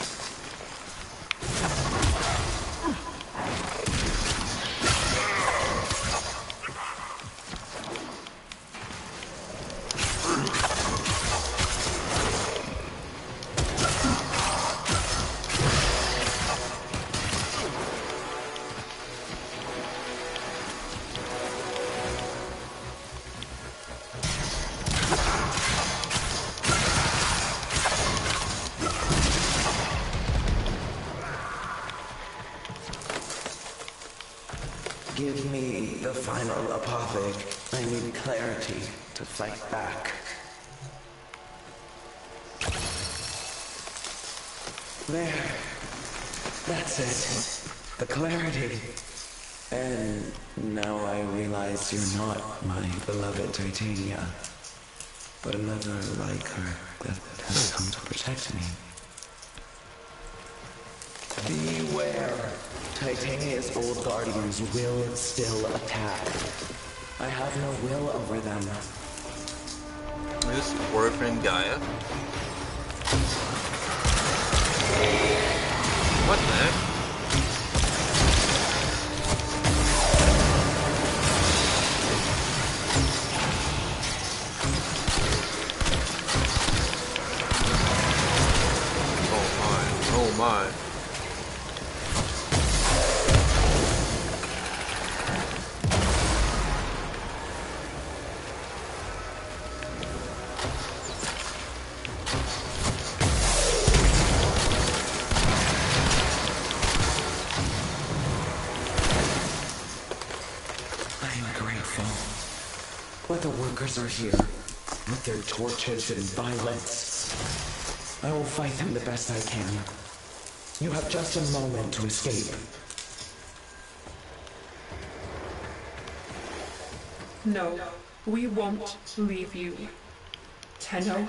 Give me the final apothec. I need clarity to fight back. There. That's it. The clarity. And now I realize you're not my beloved Titania, but another like her that has come to protect me. Beware. Titania's old guardians will still attack. I have no will over them. This orphan Gaia. What the heck? Oh my. my. But the workers are here, with their torches and violence. I will fight them the best I can. You have just a moment to escape. No, we won't leave you. Tenno,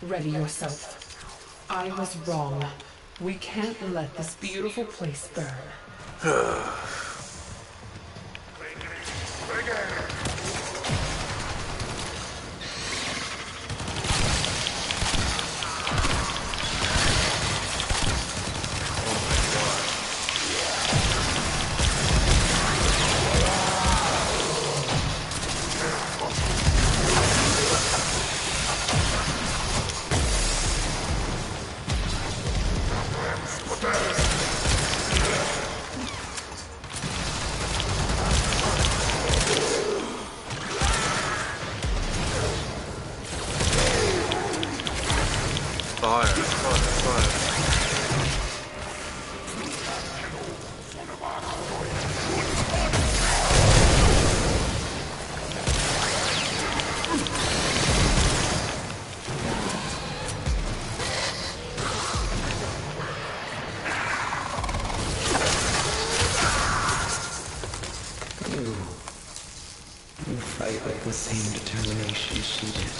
ready yourself. I was wrong. We can't let this beautiful place burn. With the same determination she did.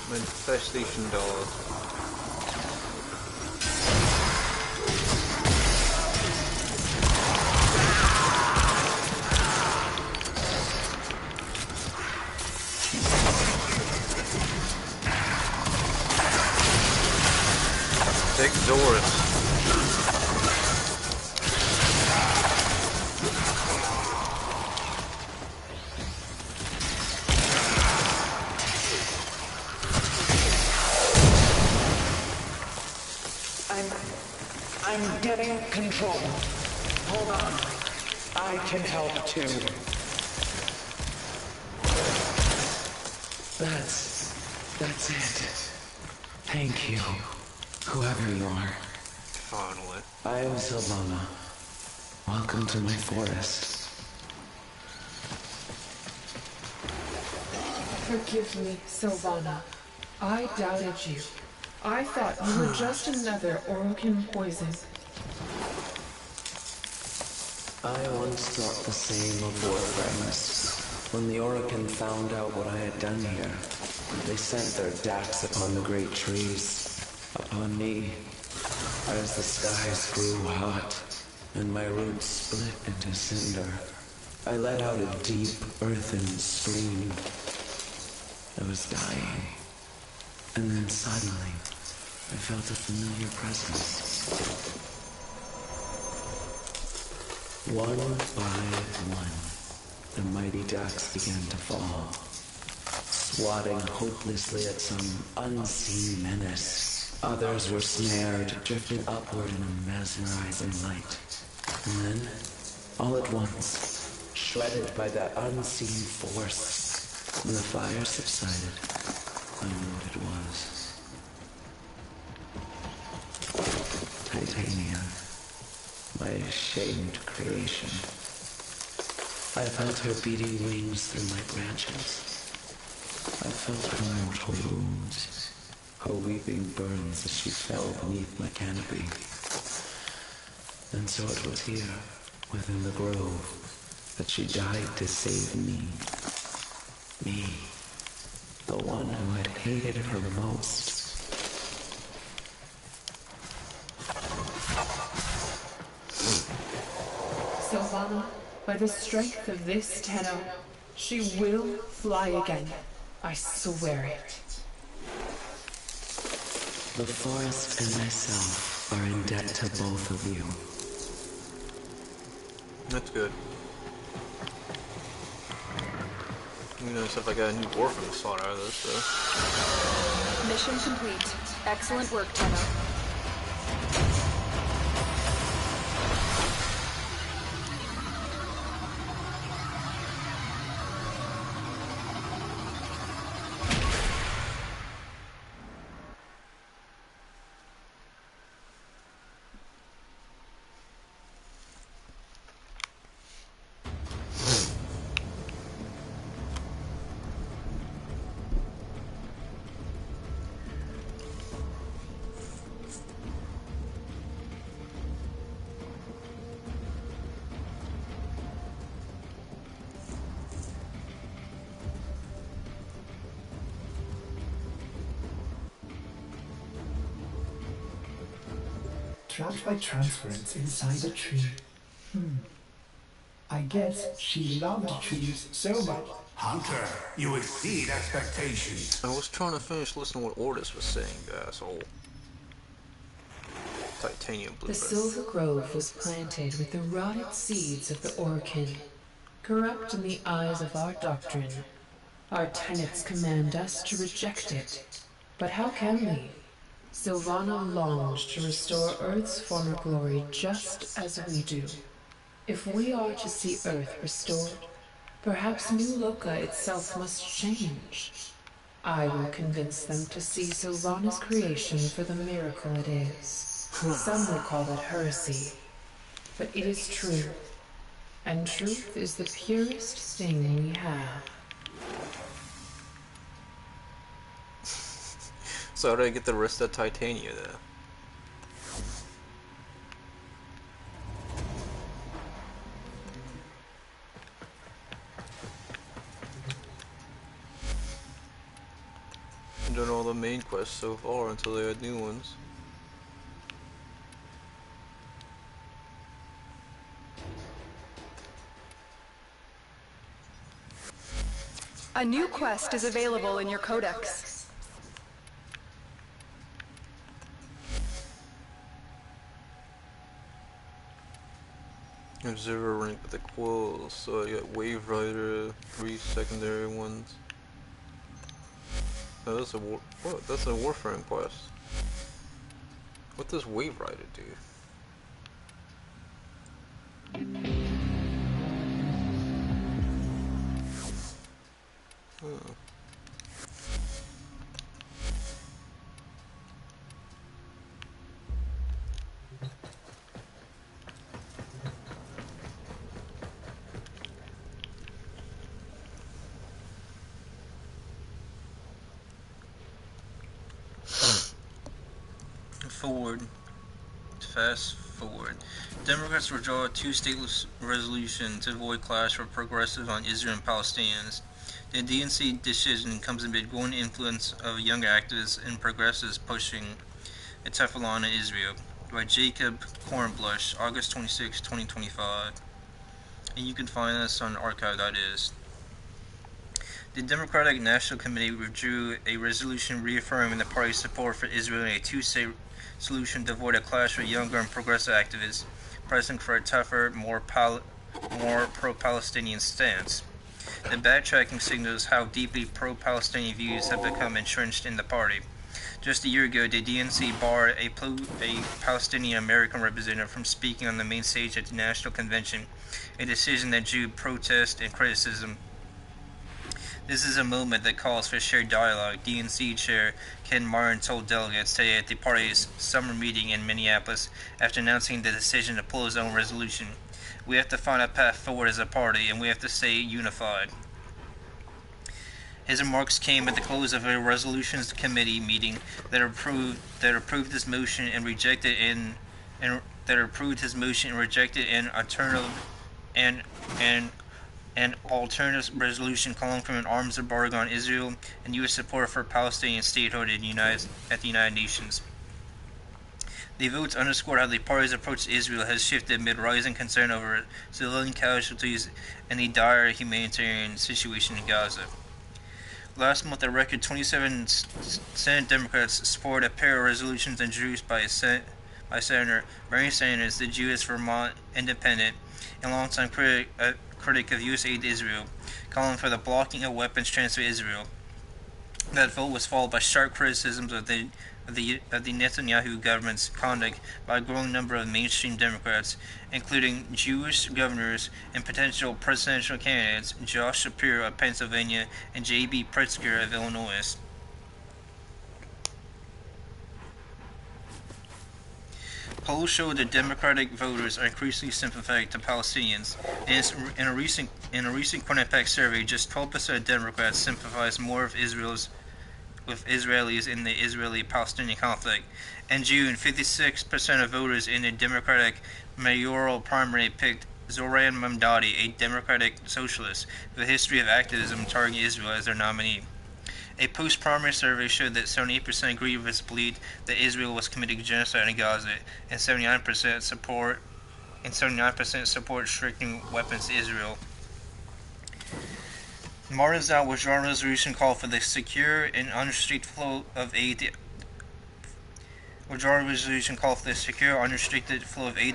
My infestation dog. Doris. I'm getting control. Hold on. I can help too. That's it. Thank you. Whoever you are. Finally. I am Sylvana. Welcome to my forest. Forgive me, Sylvana. I doubted you. I thought you were just another Orokin poison. I once thought the same of Warframes. When the Orokin found out what I had done here, they sent their dax upon the great trees, upon me. As the skies grew hot, and my roots split into cinder, I let out a deep, earthen scream. I was dying, and then suddenly, I felt a familiar presence. One by one, the mighty ducks began to fall, swatting hopelessly at some unseen menace. Others were snared, drifting upward in a mesmerizing light. And then, all at once, shredded by that unseen force, when the fire subsided, I knew what it was. Titania, my ashamed creation. I felt her beating wings through my branches. I felt her mortal wounds, her weeping burns as she fell beneath my canopy. And so it was here, within the grove, that she died to save me. Me, the one who had hated her most. Sylvana, by the strength of this Tenno, she will fly again. I swear it. The forest and myself are in debt to both of you. That's good. You know, stuff like I got a new orphan slot out of this, so. Mission complete. Excellent work, Tenno. Trapped by transference inside a tree. I guess she loved trees so much. Hunter, you exceed expectations. I was trying to finish listening to what Ordis was saying, asshole. Titanium The blueprint. Silver Grove was planted with the rotted seeds of the Orkin. Corrupt in the eyes of our doctrine, our tenets command us to reject it. But how can we? Sylvana longs to restore Earth's former glory just as we do. If we are to see Earth restored, perhaps New Loka itself must change. I will convince them to see Sylvana's creation for the miracle it is. Some will call it heresy, but it is true, and truth is the purest thing we have. So how do I get the rest of Titania then? I've done all the main quests so far until they add new ones. A new quest is available in your codex. Observer rank with the quills, so I got Wave Rider, 3 secondary ones. Oh, that's a what? That's a Warframe quest. What does Wave Rider do? Oh. Forward. Fast forward. Democrats withdraw a two-state resolution to avoid clash for progressives on Israel and Palestinians. The DNC decision comes amid growing influence of younger activists and progressives pushing a Teflon in Israel. By Jacob Kornblush, August 26, 2025. And you can find this on archive.is. The Democratic National Committee withdrew a resolution reaffirming the party's support for Israel in a two-state solution to avoid a clash with younger and progressive activists pressing for a tougher, more pro-Palestinian stance. The backtracking signals how deeply pro-Palestinian views have become entrenched in the party. Just a year ago, the DNC barred a Palestinian American representative from speaking on the main stage at the National Convention, a decision that drew protest and criticism. This is a moment that calls for shared dialogue, DNC Chair Ken Martin told delegates today at the party's summer meeting in Minneapolis after announcing the decision to pull his own resolution. We have to find a path forward as a party, and we have to stay unified. His remarks came at the close of a resolutions committee meeting that approved his motion and rejected an alternative resolution calling for an arms embargo on Israel and U.S. support for Palestinian statehood at the United Nations. The votes underscored how the party's approach to Israel has shifted amid rising concern over civilian casualties and the dire humanitarian situation in Gaza. last month, a record 27 Senate Democrats supported a pair of resolutions introduced by Senator Bernie Sanders, the Jewish Vermont Independent, and longtime critic of U.S. aid to Israel, calling for the blocking of weapons transfer to Israel. That vote was followed by sharp criticisms of the Netanyahu government's conduct by a growing number of mainstream Democrats, including Jewish governors and potential presidential candidates Josh Shapiro of Pennsylvania and J.B. Pritzker of Illinois. Polls show that Democratic voters are increasingly sympathetic to Palestinians. In a recent Quinnipiac survey, just 12% of Democrats sympathize more with Israelis in the Israeli-Palestinian conflict. In June, 56% of voters in the Democratic mayoral primary picked Zoran Mamdani, a Democratic socialist with a history of activism targeting Israel, as their nominee. A post-primary survey showed that 78% agreed with its belief that Israel was committing genocide in Gaza, and 79% support restricting weapons to Israel. Martin's withdrawal resolution called for the secure and unrestricted flow of aid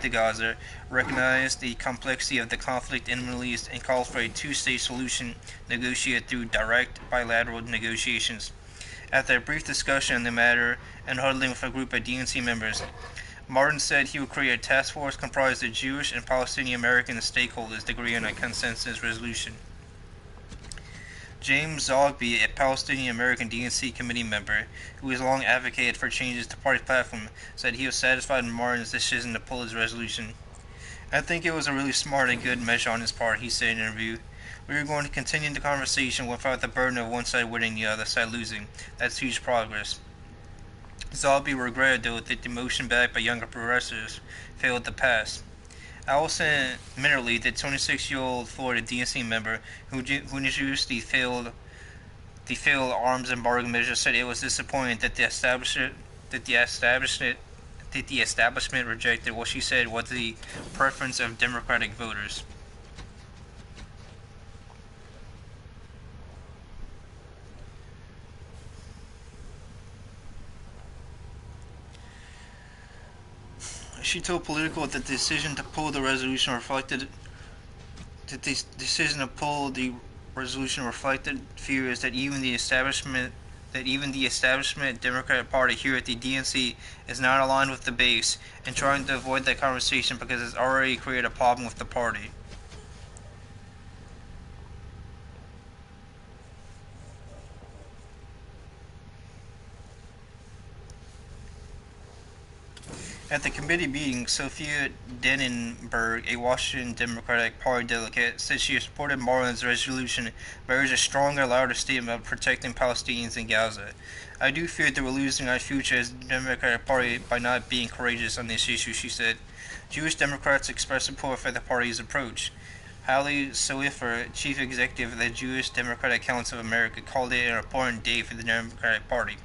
to Gaza, recognized the complexity of the conflict in the Middle East, and called for a two-state solution negotiated through direct bilateral negotiations. After a brief discussion on the matter and huddling with a group of DNC members, Martin said he would create a task force comprised of Jewish and Palestinian American stakeholders to agree on a consensus resolution. James Zogby, a Palestinian-American DNC committee member who has long advocated for changes to the party's platform, said he was satisfied with Martin's decision to pull his resolution. "I think it was a really smart and good measure on his part," he said in an interview. "We are going to continue the conversation without the burden of one side winning the other side losing. That's huge progress." Zogby regretted, though, that the motion backed by younger progressives failed to pass. Allison Minnerly, the 26-year-old Florida DNC member who introduced the failed arms embargo measure, said it was disappointing that the establishment rejected what she said was the preference of Democratic voters. She told Politico that the decision to pull the resolution reflected fears that even the establishment Democratic Party here at the DNC is not aligned with the base, and trying to avoid that conversation because it's already created a problem with the party. At the committee meeting, Sophia Dennenberg, a Washington Democratic Party delegate, said she supported Martin's resolution but urged a stronger, louder statement about protecting Palestinians in Gaza. "I do fear that we're losing our future as the Democratic Party by not being courageous on this issue," she said. Jewish Democrats expressed support for the party's approach. Hallie Soifer, chief executive of the Jewish Democratic Council of America, called it an important day for the Democratic Party.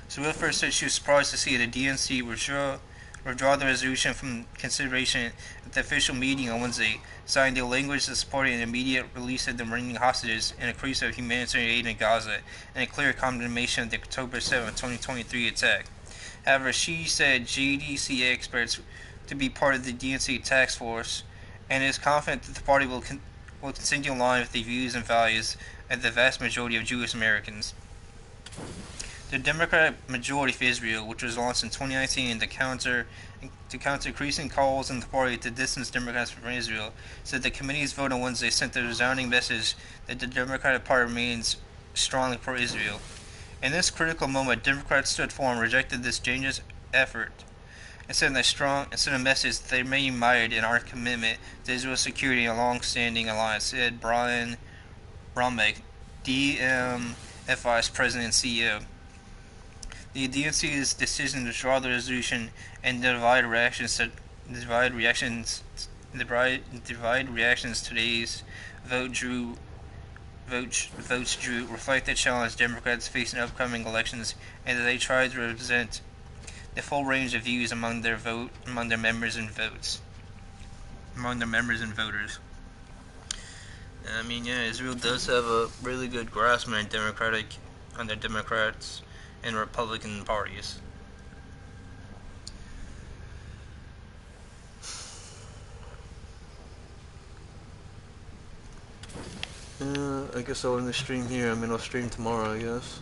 Soifer said she was surprised to see the DNC withdraw the resolution from consideration at the official meeting on Wednesday, citing the language that supported an immediate release of the remaining hostages and increase of humanitarian aid in Gaza, and a clear condemnation of the October 7, 2023 attack. However, she said JDC experts to be part of the DNC task force and is confident that the party will continue in line with the views and values of the vast majority of Jewish Americans. The Democratic Majority for Israel, which was launched in 2019 to counter increasing calls in the party to distance Democrats from Israel, said the committee's vote on Wednesday sent a resounding message that the Democratic Party remains strongly pro-Israel. In this critical moment, Democrats stood for and rejected this dangerous effort and sent a message that they remain mired in our commitment to Israel's security and a long-standing alliance, said Brian Romek, DMFI's president and CEO. The DNC's decision to withdraw the resolution and divide reactions to today's votes drew reflect the challenge Democrats face in upcoming elections, and that they try to represent the full range of views among their members and voters. I mean, yeah, Israel does have a really good grasp on the Democrats and Republican parties. I guess I'll end the stream here. I mean, I'll stream tomorrow, I guess.